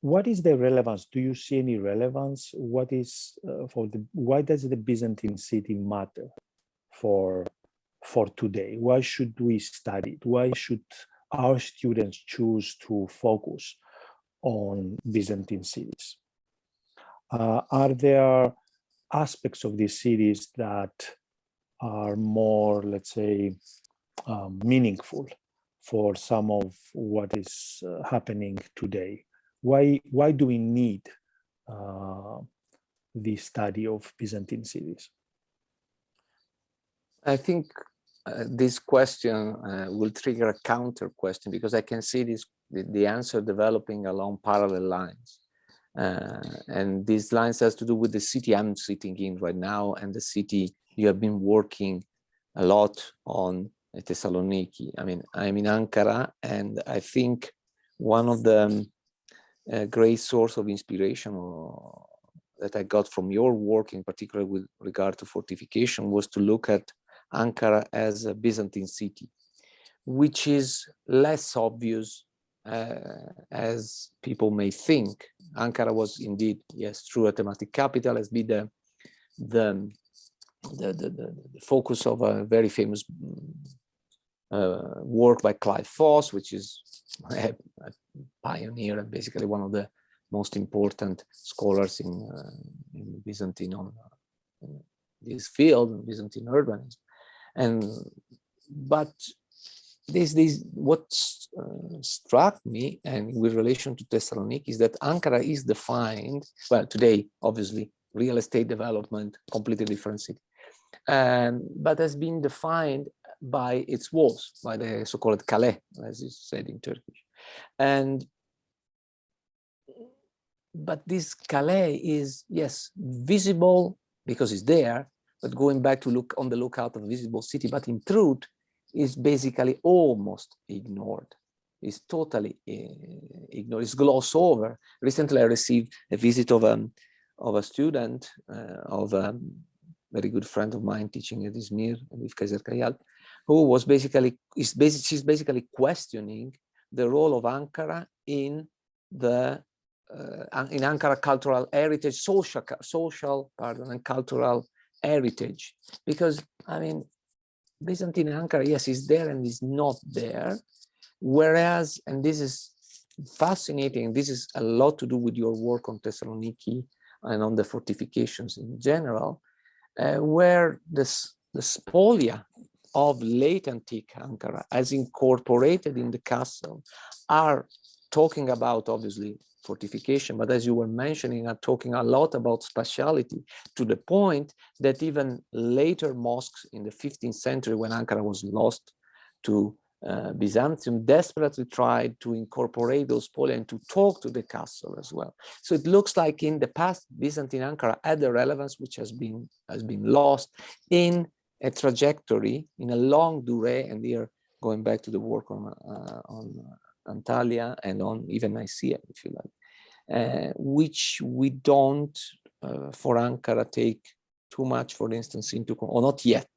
what is the relevance? Do you see any relevance? What is why does the Byzantine city matter for today? Why should we study it? Why should our students choose to focus on Byzantine cities? Are there aspects of these cities that are more, let's say, meaningful for some of what is happening today? Why do we need the study of Byzantine cities? I think this question will trigger a counter question, because I can see the answer developing along parallel lines. And these lines has to do with the city I'm sitting in right now and the city you have been working a lot on at Thessaloniki. I mean, I'm in Ankara, and I think one of the great source of inspiration that I got from your work, in particular with regard to fortification, was to look at Ankara as a Byzantine city, which is less obvious as people may think. Ankara was indeed, yes, true, a thematic capital, has been the focus of a very famous work by Clive Foss, which is a pioneer and basically one of the most important scholars in Byzantine on this field, Byzantine urbanism. But what struck me, and with relation to Thessaloniki, is that Ankara is defined, well, today, obviously, real estate development, completely different city, but has been defined by its walls, by the so-called kale, as is said in Turkish. But this kale is, yes, visible because it's there, but going back to look on the lookout of a visible city, but in truth is basically almost ignored. It's totally ignored, it's glossed over. Recently, I received a visit of a student, of a very good friend of mine teaching at Izmir with Kaiser Kayal, who was she's basically questioning the role of Ankara in Ankara cultural heritage, social and cultural heritage, because I mean, Byzantine Ankara, yes, is there and is not there. Whereas, and this is fascinating, this is a lot to do with your work on Thessaloniki and on the fortifications in general, where the spolia of late antique Ankara, as incorporated in the castle, are talking about, obviously, fortification, but as you were mentioning, are talking a lot about spatiality, to the point that even later mosques in the 15th century, when Ankara was lost to Byzantium, desperately tried to incorporate those spolia and to talk to the castle as well. So it looks like in the past, Byzantine Ankara had a relevance which has been lost in a trajectory, in a long durée, and here going back to the work on Antalya and on even Nicaea, if you like, which we don't, for Ankara, take too much, for instance, or not yet,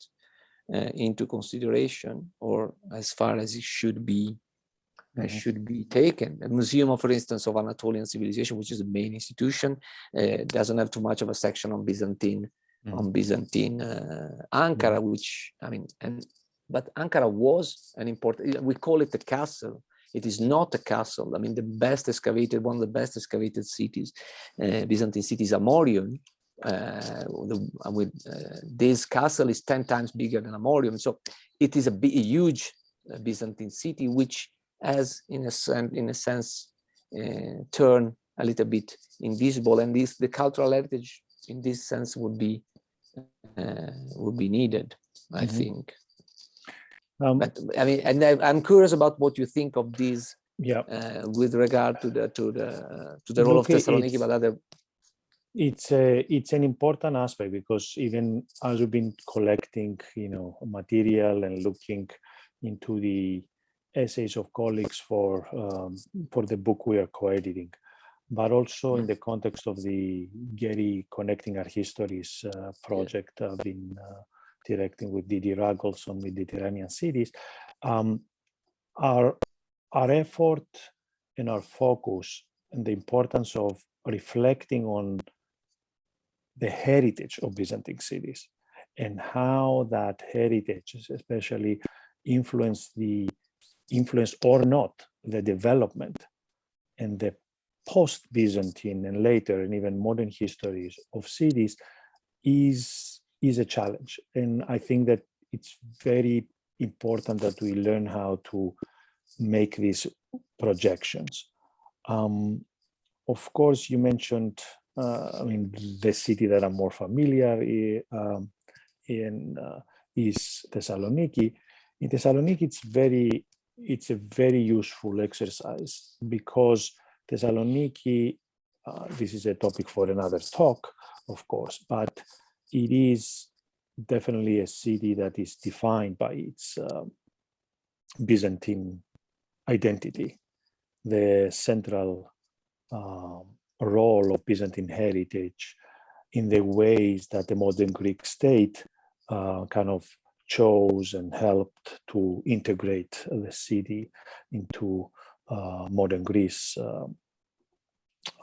into consideration, or as far as it should be taken. A museum, for instance, of Anatolian civilization, which is the main institution, doesn't have too much of a section on Byzantine, Ankara, which, I mean, but Ankara was an important, we call it a castle. It is not a castle. I mean, one of the best excavated cities, Byzantine cities, Amorion, this castle is 10 times bigger than Amorion. So it is a huge Byzantine city, which has, in a sense, turned a little bit invisible. And the cultural heritage, in this sense, would be needed, I think. But I mean, and I'm curious about what you think of these, with regard to the role of Thessaloniki, but other. It's an important aspect, because even as we've been collecting, material and looking into the essays of colleagues for the book we are co-editing, but also in the context of the Getty Connecting Our Histories project I've been directing with Didi Ruggles on Mediterranean cities. Our effort and our focus and the importance of reflecting on the heritage of Byzantine cities and how that heritage especially influenced or not the development and the post-Byzantine and later and even modern histories of cities is a challenge. And I think that it's very important that we learn how to make these projections. Of course, you mentioned, the city that I'm more familiar in is Thessaloniki. In Thessaloniki, it's a very useful exercise because Thessaloniki, this is a topic for another talk, of course, but it is definitely a city that is defined by its Byzantine identity, the central role of Byzantine heritage in the ways that the modern Greek state kind of chose and helped to integrate the city into modern Greece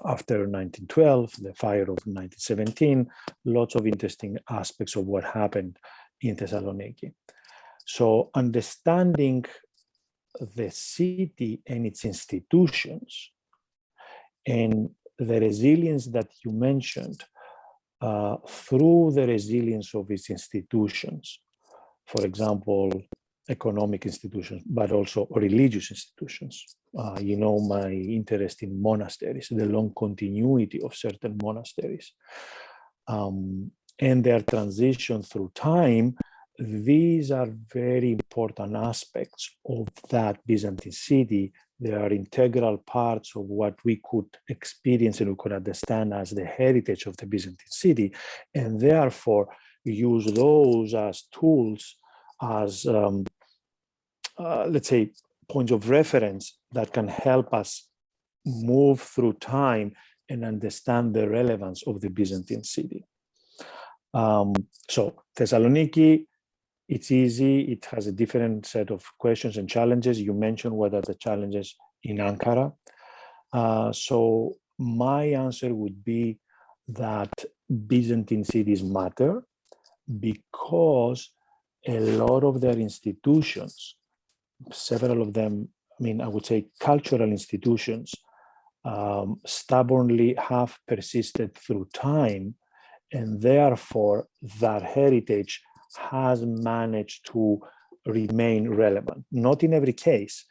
after 1912, the fire of 1917, lots of interesting aspects of what happened in Thessaloniki. So understanding the city and its institutions and the resilience that you mentioned through the resilience of its institutions, for example, economic institutions, but also religious institutions. My interest in monasteries, the long continuity of certain monasteries, and their transition through time. These are very important aspects of that Byzantine city. They are integral parts of what we could experience and we could understand as the heritage of the Byzantine city, and therefore use those as tools, as let's say, points of reference that can help us move through time and understand the relevance of the Byzantine city. So Thessaloniki, it's easy. It has a different set of questions and challenges. You mentioned what are the challenges in Ankara. So my answer would be that Byzantine cities matter because a lot of their institutions, several of them, I would say cultural institutions, stubbornly have persisted through time, and therefore that heritage has managed to remain relevant. Not in every case,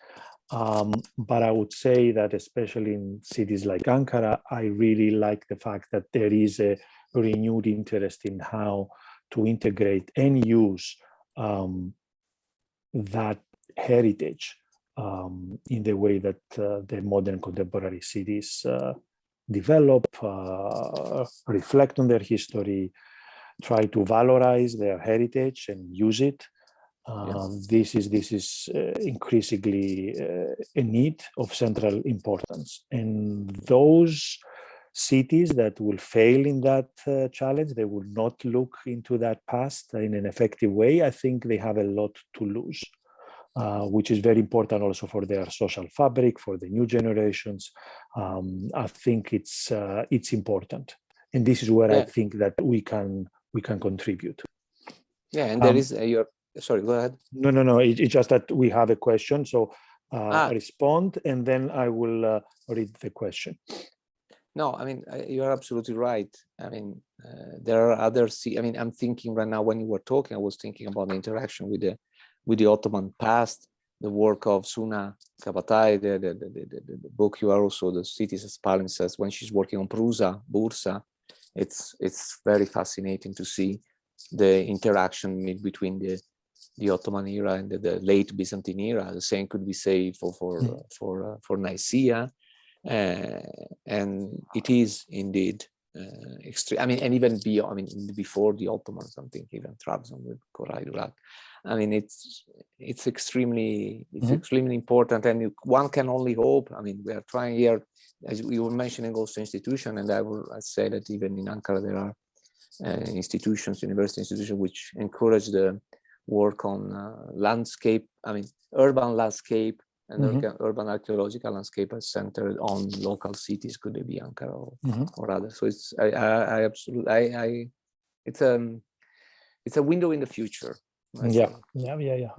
but I would say that especially in cities like Ankara, I really like the fact that there is a renewed interest in how to integrate and use that heritage in the way that the modern contemporary cities develop, reflect on their history, try to valorize their heritage and use it. This is increasingly a need of central importance. And those cities that will fail in that challenge, they will not look into that past in an effective way. I think they have a lot to lose, which is very important also for their social fabric, for the new generations. I think it's important. And this is where I think that we can contribute. Yeah, and there is sorry, go ahead. No. It's just that we have a question, so respond, and then I will read the question. No, you are absolutely right. There are other. I'm thinking right now when you were talking, I was thinking about the interaction with the Ottoman past, the work of Suna Kabatay, the book you are also, the cities as palimpsests, when she's working on Bursa. It's very fascinating to see the interaction between the Ottoman era and the late Byzantine era. The same could be said for Nicaea, and it is indeed extreme. I mean, and even beyond. I mean, before the Ottomans, I think even Trabzon with Koray Durak. I mean, it's extremely important, and one can only hope. I mean, we are trying here, as we were mentioning, also institution, and I'd say that even in Ankara there are institutions, university institutions, which encourage the work on landscape. I mean, urban landscape and urban archaeological landscape as centered on local cities, could it be Ankara or others. So it's it's a window in the future. Yeah.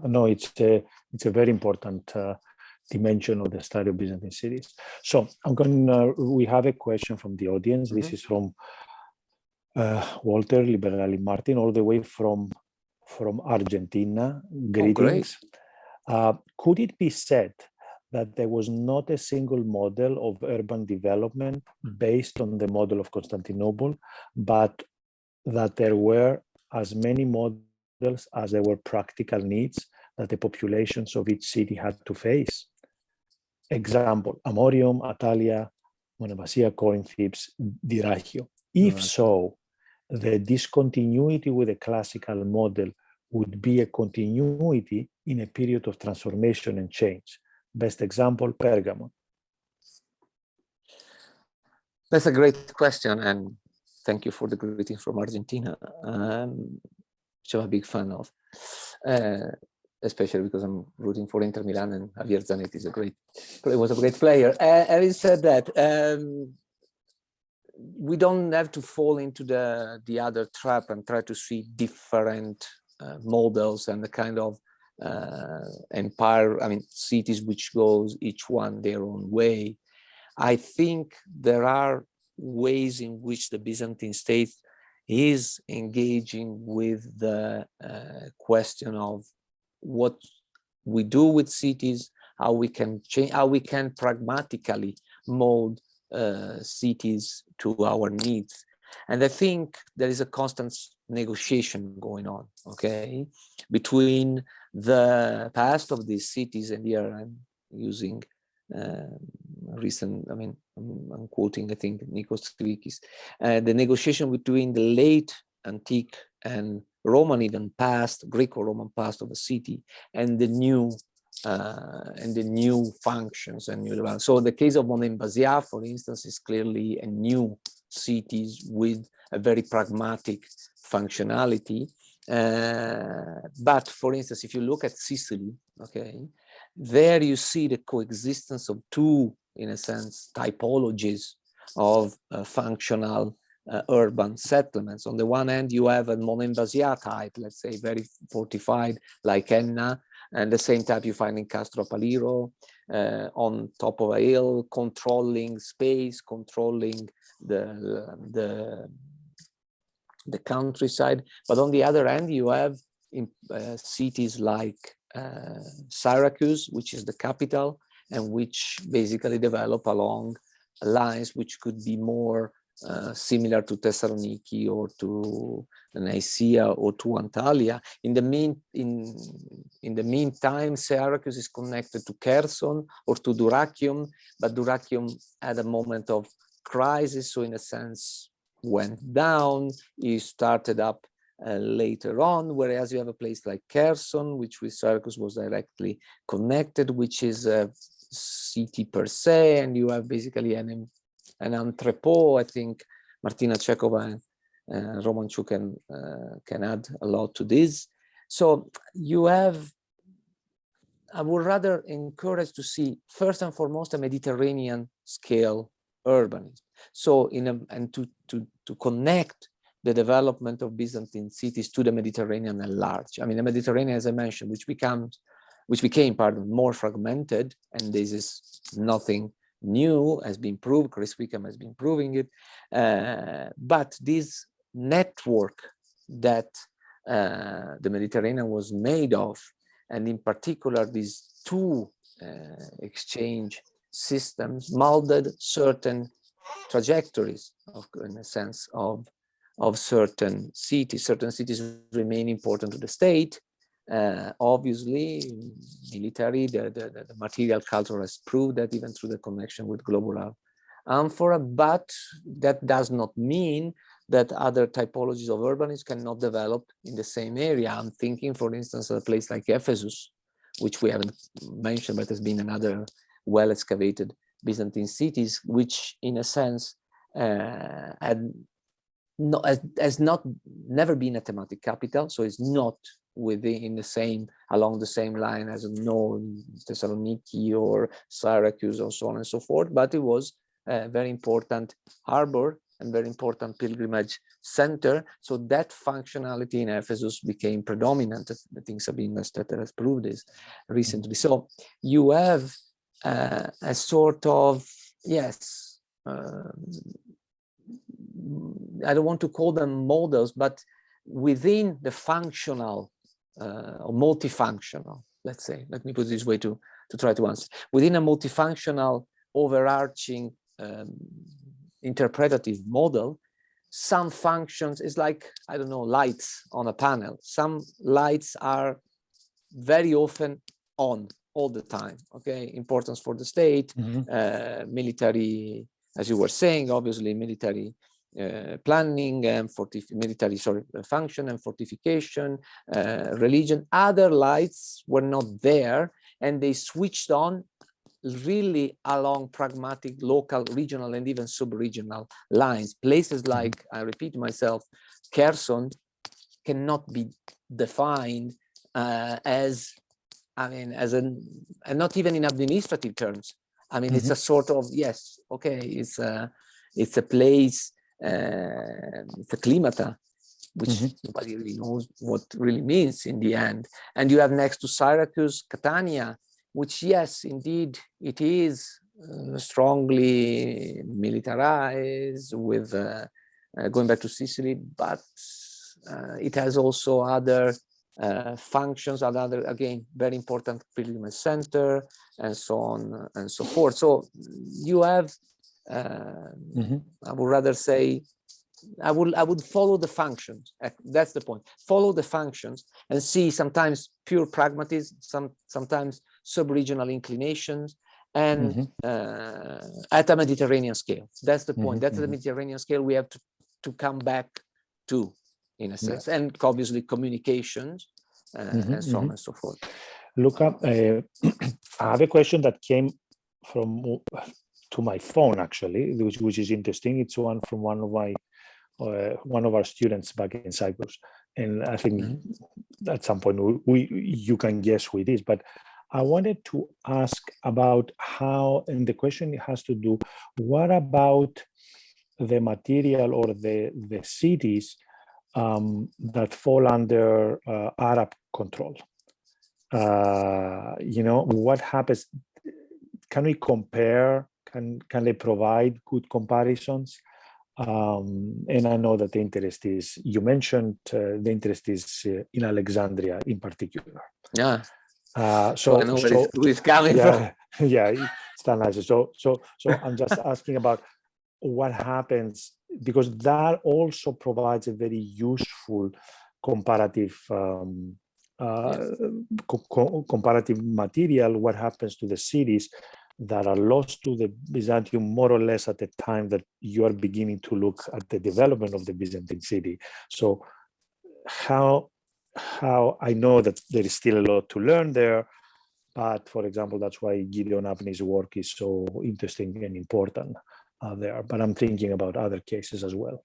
No, it's a very important dimension of the study of Byzantine cities. So we have a question from the audience. This is from Walter Liberali Martin, all the way from Argentina. Greetings. Could it be said that there was not a single model of urban development based on the model of Constantinople, but that there were as many models as there were practical needs that the populations of each city had to face? Example, Amorium, Atalia, Monevasia, Corinth, Thebes, Dyrrhachio. If so, the discontinuity with the classical model would be a continuity in a period of transformation and change. Best example, Pergamon. That's a great question, and thank you for the greeting from Argentina, which I'm a big fan of, especially because I'm rooting for Inter Milan, and Javier Zanetti was a great player. Having said that, we don't have to fall into the other trap and try to see different models and the kind of empire, I mean, cities which goes each one their own way. I think there are ways in which the Byzantine state is engaging with the question of what we do with cities, how we can change, how we can pragmatically mold cities to our needs. And I think there is a constant negotiation going on, okay, between the past of these cities, and here I'm using recent, I mean, I'm quoting, I think, Nikos Krivikis, the negotiation between the late antique and Roman, even past, Greco-Roman past of a city, and the new functions and new development. So the case of Monemvasia, for instance, is clearly a new cities with a very pragmatic functionality. But for instance, if you look at Sicily, okay, there you see the coexistence of two, in a sense, typologies of functional urban settlements. On the one hand, you have a Monemvasia type, let's say very fortified, like Enna, and the same type you find in Castro Paliro, on top of a hill, controlling space, controlling the countryside. But on the other hand, you have cities like Syracuse, which is the capital, and which basically develop along lines which could be more similar to Thessaloniki or to Nicaea or to Antalya. In the meantime, Syracuse is connected to Kherson or to Dyrrhachium, but Dyrrhachium had a moment of crisis, so in a sense went down. It started up later on, whereas you have a place like Kherson, which with Syracuse was directly connected, which is a city per se, and you have basically an entrepot. I think Martina Chekova and Roman Chu can add a lot to this. So you have, I would rather encourage to see first and foremost a Mediterranean scale urbanism. So and to connect the development of Byzantine cities to the Mediterranean at large. I mean, the Mediterranean, as I mentioned, which became more fragmented, and this is nothing new, has been proved. Chris Wickham has been proving it. But this network that the Mediterranean was made of, and in particular these two exchange systems, molded certain trajectories in a sense of certain cities. Certain cities remain important to the state. Obviously, military, the material culture has proved that even through the connection with global But that does not mean that other typologies of urbanism cannot develop in the same area. I'm thinking, for instance, of a place like Ephesus, which we haven't mentioned, but has been another well-excavated Byzantine cities, which in a sense never been a thematic capital, so it's not along the same line as Thessaloniki or Syracuse or so on and so forth, but it was a very important harbor and very important pilgrimage center. So that functionality in Ephesus became predominant. I think Sabine Stetter has proved this recently. So you have a sort of, yes, I don't want to call them models, but within the functional or multifunctional, let's say, let me put it this way to try to answer. Within a multifunctional overarching interpretative model, some functions is like, I don't know, lights on a panel. Some lights are very often on all the time, okay? Importance for the state, military, as you were saying, obviously military planning and military function and fortification, religion. Other lights were not there, and they switched on really along pragmatic, local, regional, and even sub-regional lines. Places like, I repeat myself, Kherson cannot be defined as, I mean, and not even in administrative terms. I mean, it's a sort of, yes, okay, it's a place, it's a climata, which nobody really knows what really means in the end. And you have next to Syracuse, Catania, which, yes, indeed, it is strongly militarized with, going back to Sicily, but it has also other functions, other, again, very important pilgrimage center, and so on and so forth. So you have, I would rather say, I would follow the functions. That's the point. Follow the functions and see sometimes pure pragmatism, sometimes sub-regional inclinations, and at a Mediterranean scale. That's the point. That's the Mediterranean scale we have to come back to, in a sense, and obviously communications and so on and so forth. Luca, I have a question that came to my phone, actually, which is interesting. It's one from one of our students back in Cyprus, and I think at some point you can guess who it is. But I wanted to ask about how, and the question has to do, what about the material or the cities that fall under Arab control? You know, what happens? Can we compare? Can they provide good comparisons? And I know that the interest is, you mentioned the interest is in Alexandria in particular. Yeah. So I know where it's coming from. Yeah, it's not nice. So I'm just asking about what happens, because that also provides a very useful comparative comparative material. What happens to the cities that are lost to the Byzantium more or less at the time that you are beginning to look at the development of the Byzantine city? So how I know that there is still a lot to learn there, but for example, that's why Gideon Avni's work is so interesting and important there. But I'm thinking about other cases as well.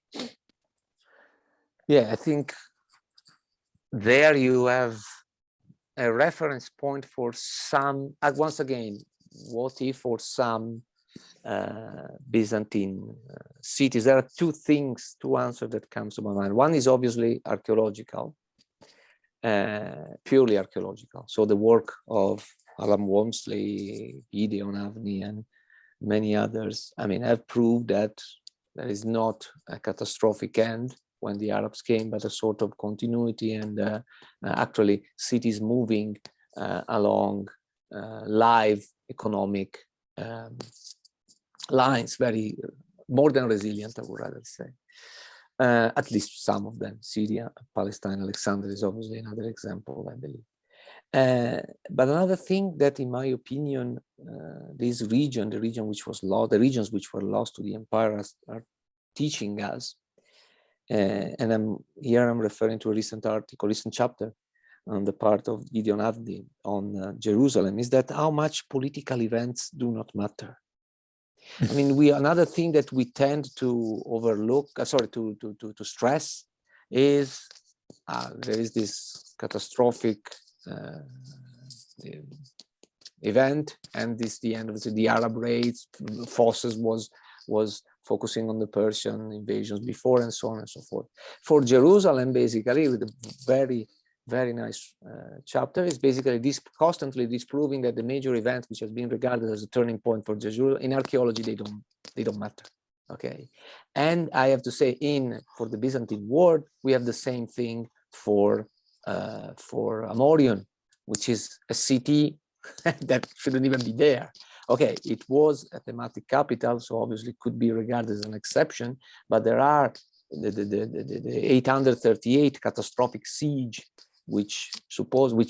Yeah, I think there you have a reference point for some, once again, what if for some Byzantine cities? There are two things to answer that comes to my mind. One is obviously archaeological, purely archaeological. So the work of Alan Walmsley, Gideon Avni, and many others, I mean, have proved that there is not a catastrophic end when the Arabs came, but a sort of continuity and actually cities moving along live economic lines, very more than resilient, I would rather say. At least some of them. Syria, Palestine, Alexandria is obviously another example, I believe. But another thing that, in my opinion, this region, the region which was lost, the regions which were lost to the empire are teaching us, and I'm referring to a recent article, recent chapter on the part of Gideon Avdi on Jerusalem, is that how much political events do not matter. I mean, another thing that we tend to overlook, to stress, is there is this catastrophic event, and this the end of the Arab raids. Forces was focusing on the Persian invasions before, and so on and so forth. For Jerusalem, basically, with a very, very nice chapter, is basically constantly disproving that the major event which has been regarded as a turning point for Jerusalem in archaeology, they don't matter. Okay, and I have to say, for the Byzantine world, we have the same thing for Amorion, which is a city that shouldn't even be there. Okay, it was a thematic capital, so obviously could be regarded as an exception, but there are the 838 catastrophic siege, which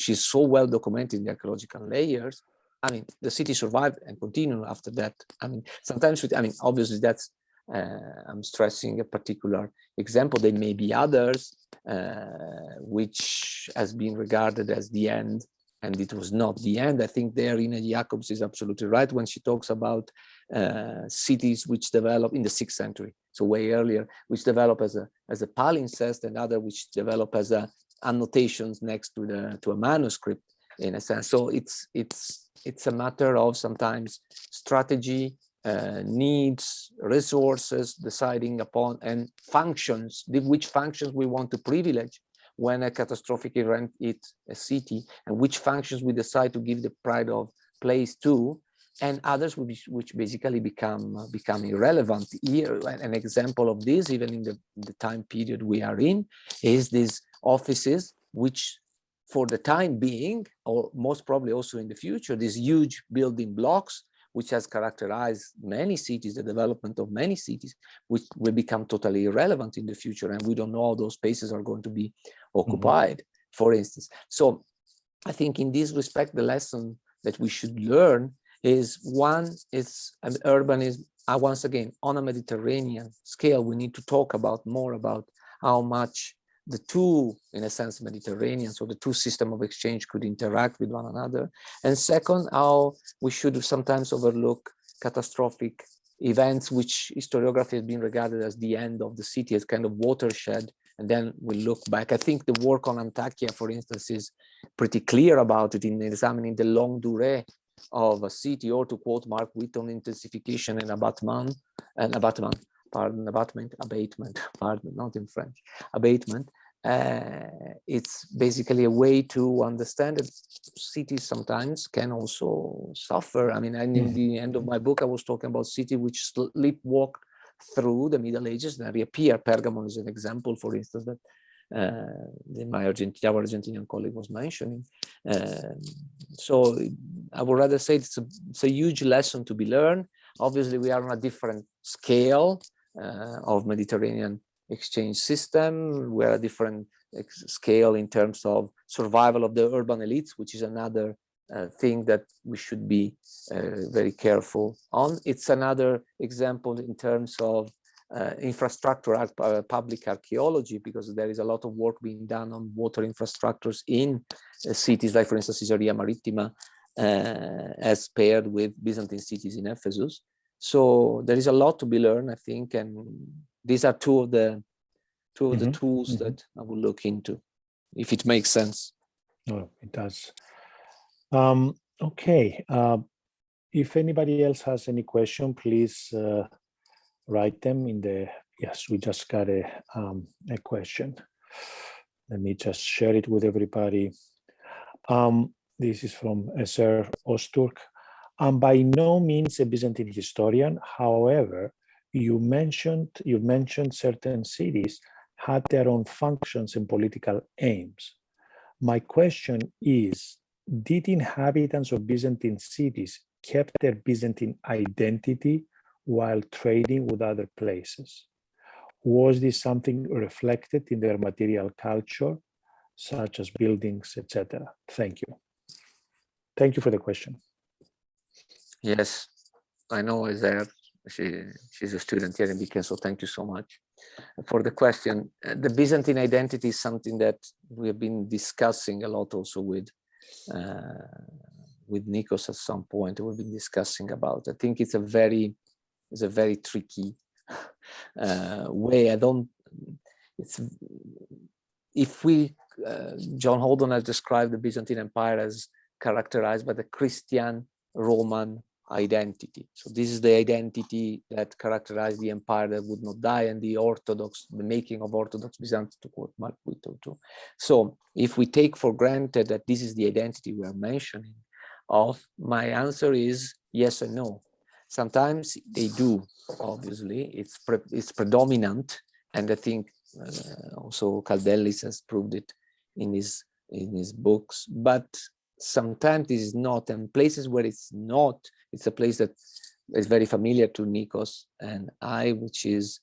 is so well documented in the archaeological layers. I mean, the city survived and continued after that. I mean, sometimes, obviously that's, I'm stressing a particular example. There may be others which has been regarded as the end, and it was not the end. I think there Ina Jacobs is absolutely right when she talks about cities which develop in the 6th century, so way earlier, which develop as a palimpsest, and other which develop as annotations next to a manuscript, in a sense. So it's a matter of sometimes strategy, needs, resources, deciding upon, and functions, which functions we want to privilege when a catastrophic event hits a city, and which functions we decide to give the pride of place to, and others which basically become irrelevant. Here, an example of this, even in the time period we are in, is these offices which, for the time being, or most probably also in the future, these huge building blocks, which has characterized many cities, the development of many cities, which will become totally irrelevant in the future, and we don't know how those spaces are going to be occupied, for instance. So I think in this respect, the lesson that we should learn is, one, it's an urbanism. Once again, on a Mediterranean scale, we need to talk more about how much the two, in a sense, Mediterranean, so the two systems of exchange could interact with one another. And second, how we should sometimes overlook catastrophic events, which historiography has been regarded as the end of the city, as kind of watershed, and then we look back. I think the work on Antakya, for instance, is pretty clear about it in examining the longue durée of a city, or to quote Mark Whitton, intensification and abatement, not in French, abatement. It's basically a way to understand that cities sometimes can also suffer. I mean, and in the end of my book, I was talking about cities which sleepwalked through the Middle Ages and reappear. Pergamon is an example, for instance, that our Argentinian colleague was mentioning. So I would rather say it's a huge lesson to be learned. Obviously, we are on a different scale of Mediterranean exchange system. We're a different scale in terms of survival of the urban elites, which is another thing that we should be very careful on. It's another example in terms of infrastructure, public archaeology, because there is a lot of work being done on water infrastructures in cities like, for instance, Caesarea Maritima, as paired with Byzantine cities in Ephesus. So there is a lot to be learned, I think, and these are two of the tools that I will look into, if it makes sense. No, it does. Okay. If anybody else has any question, please write them in the. Yes, we just got a question. Let me just share it with everybody. This is from Eser Osturk. I'm by no means a Byzantine historian. However, you mentioned certain cities had their own functions and political aims. My question is, did inhabitants of Byzantine cities keep their Byzantine identity while trading with other places? Was this something reflected in their material culture, such as buildings, etc.? Thank you. Thank you for the question. Yes, I know Isaiah. She's a student here in BK, so thank you so much for the question. The Byzantine identity is something that we have been discussing a lot also with Nikos at some point. We've been discussing about. I think it's a very tricky way. If we John Holden has described the Byzantine Empire as characterized by the Christian Roman identity. So this is the identity that characterized the empire that would not die, and the making of Orthodox Byzantium, to quote Mark Whittle too. So if we take for granted that this is the identity we are mentioning of, my answer is yes and no. Sometimes they do, obviously, it's predominant, and I think also Caldellis has proved it in his books, but sometimes it is not, and places where it's not, it's a place that is very familiar to Nikos and I, which is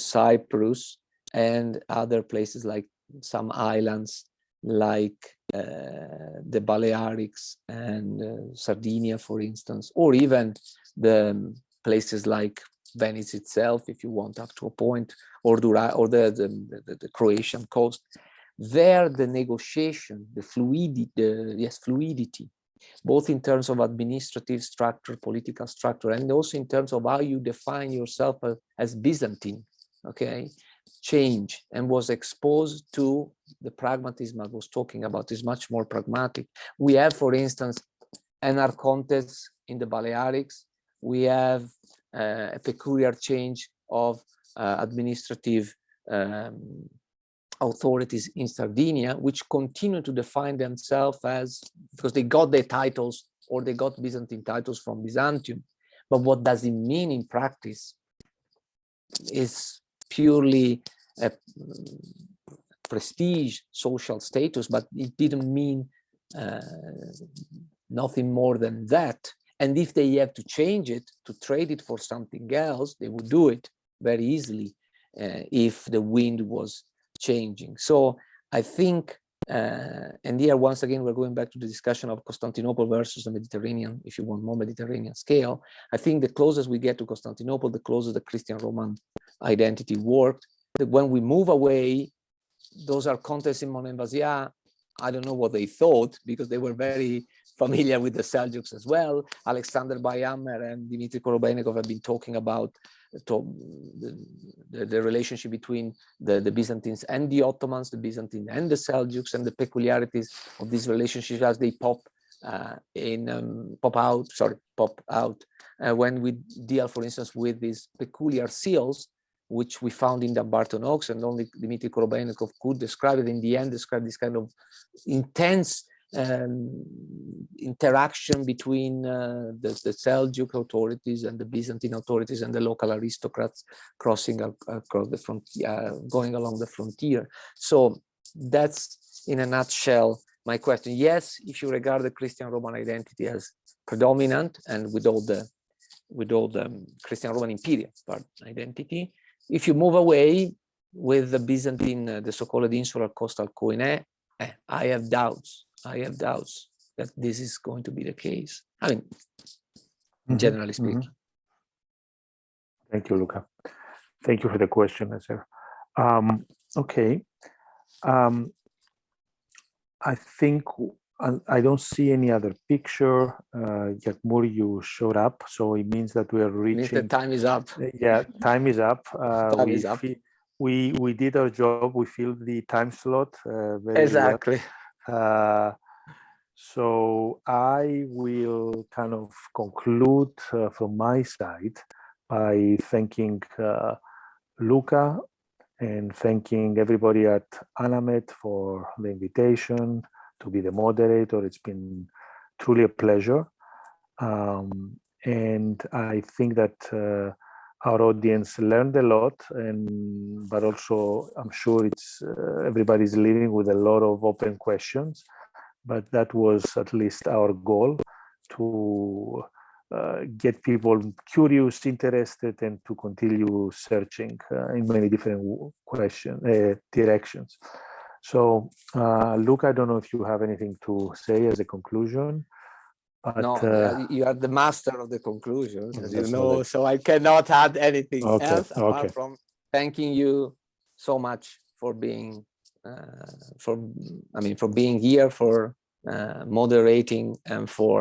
Cyprus, and other places like some islands like the Balearics and Sardinia, for instance, or even the places like Venice itself, if you want, up to a point, or the Croatian coast. There, the negotiation, the fluidity, both in terms of administrative structure, political structure, and also in terms of how you define yourself as Byzantine, okay, change and was exposed to the pragmatism I was talking about. Is much more pragmatic. We have, for instance, an archontes in the Balearics. We have a peculiar change of administrative authorities in Sardinia, which continue to define themselves as, because they got their titles or they got Byzantine titles from Byzantium. But what does it mean in practice is purely a prestige, social status, but it didn't mean nothing more than that. And if they have to change it, to trade it for something else, they would do it very easily if the wind was changing. So I think, and here once again, we're going back to the discussion of Constantinople versus the Mediterranean, if you want more Mediterranean scale. I think the closest we get to Constantinople, the closer the Christian Roman identity worked. That when we move away, those archontes in Monemvasia, I don't know what they thought, because they were very familiar with the Seljuks as well. Alexander Bayhammer and Dimitri Korobenikov have been talking about the relationship between the Byzantines and the Ottomans, the Byzantines and the Seljuks, and the peculiarities of these relationships as they pop out when we deal, for instance, with these peculiar seals, which we found in the Dumbarton Oaks, and only Dmitry Korobenikov could describe it. In the end, describe this kind of intense interaction between the Seljuk authorities and the Byzantine authorities and the local aristocrats crossing across the frontier, going along the frontier. So that's, in a nutshell, my question. Yes, if you regard the Christian Roman identity as predominant, and with all the Christian Roman imperial part identity, if you move away with the Byzantine, the so-called insular coastal Koine, I have doubts that this is going to be the case. I mean, generally speaking. Thank you, Luca. Thank you for the question, Azar. Okay. I think I don't see any other picture. Yakmur, you showed up, so it means that we are reaching. Means the time is up. Yeah, time is up. We did our job. We filled the time slot very exactly. Well. So I will kind of conclude from my side by thanking Luca and thanking everybody at ANAMED for the invitation to be the moderator. It's been truly a pleasure. And I think that our audience learned a lot, but also I'm sure it's everybody's leaving with a lot of open questions. But that was at least our goal, to get people curious, interested, and to continue searching in many different directions. So, Luca, I don't know if you have anything to say as a conclusion. But, No, you are the master of the conclusions, as you that's know, not so I cannot add anything Okay, else apart okay. from thanking you so much for being for being here, for moderating, and for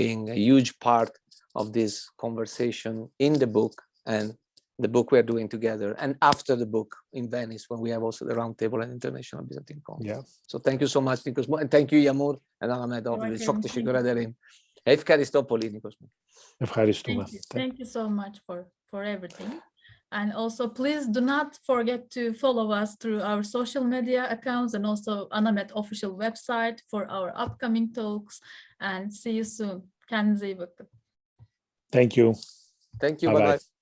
being a huge part of this conversation in the book and the book we are doing together, and after the book in Venice, when we have also the roundtable and international Byzantine Congress. Yeah. So thank you so much, Nikos, and thank you, Yamur and Anamed. welcome. Çok Thank teşekkür you. ederim. Ευχαριστώ πολύ, Nikos. Ευχαριστούμε. Thank you so much for everything. And also, please do not forget to follow us through our social media accounts and also ANAMED official website for our upcoming talks. And see you soon. Kendinize iyi bakın. Thank you. Thank you. Bye-bye. Bye-bye.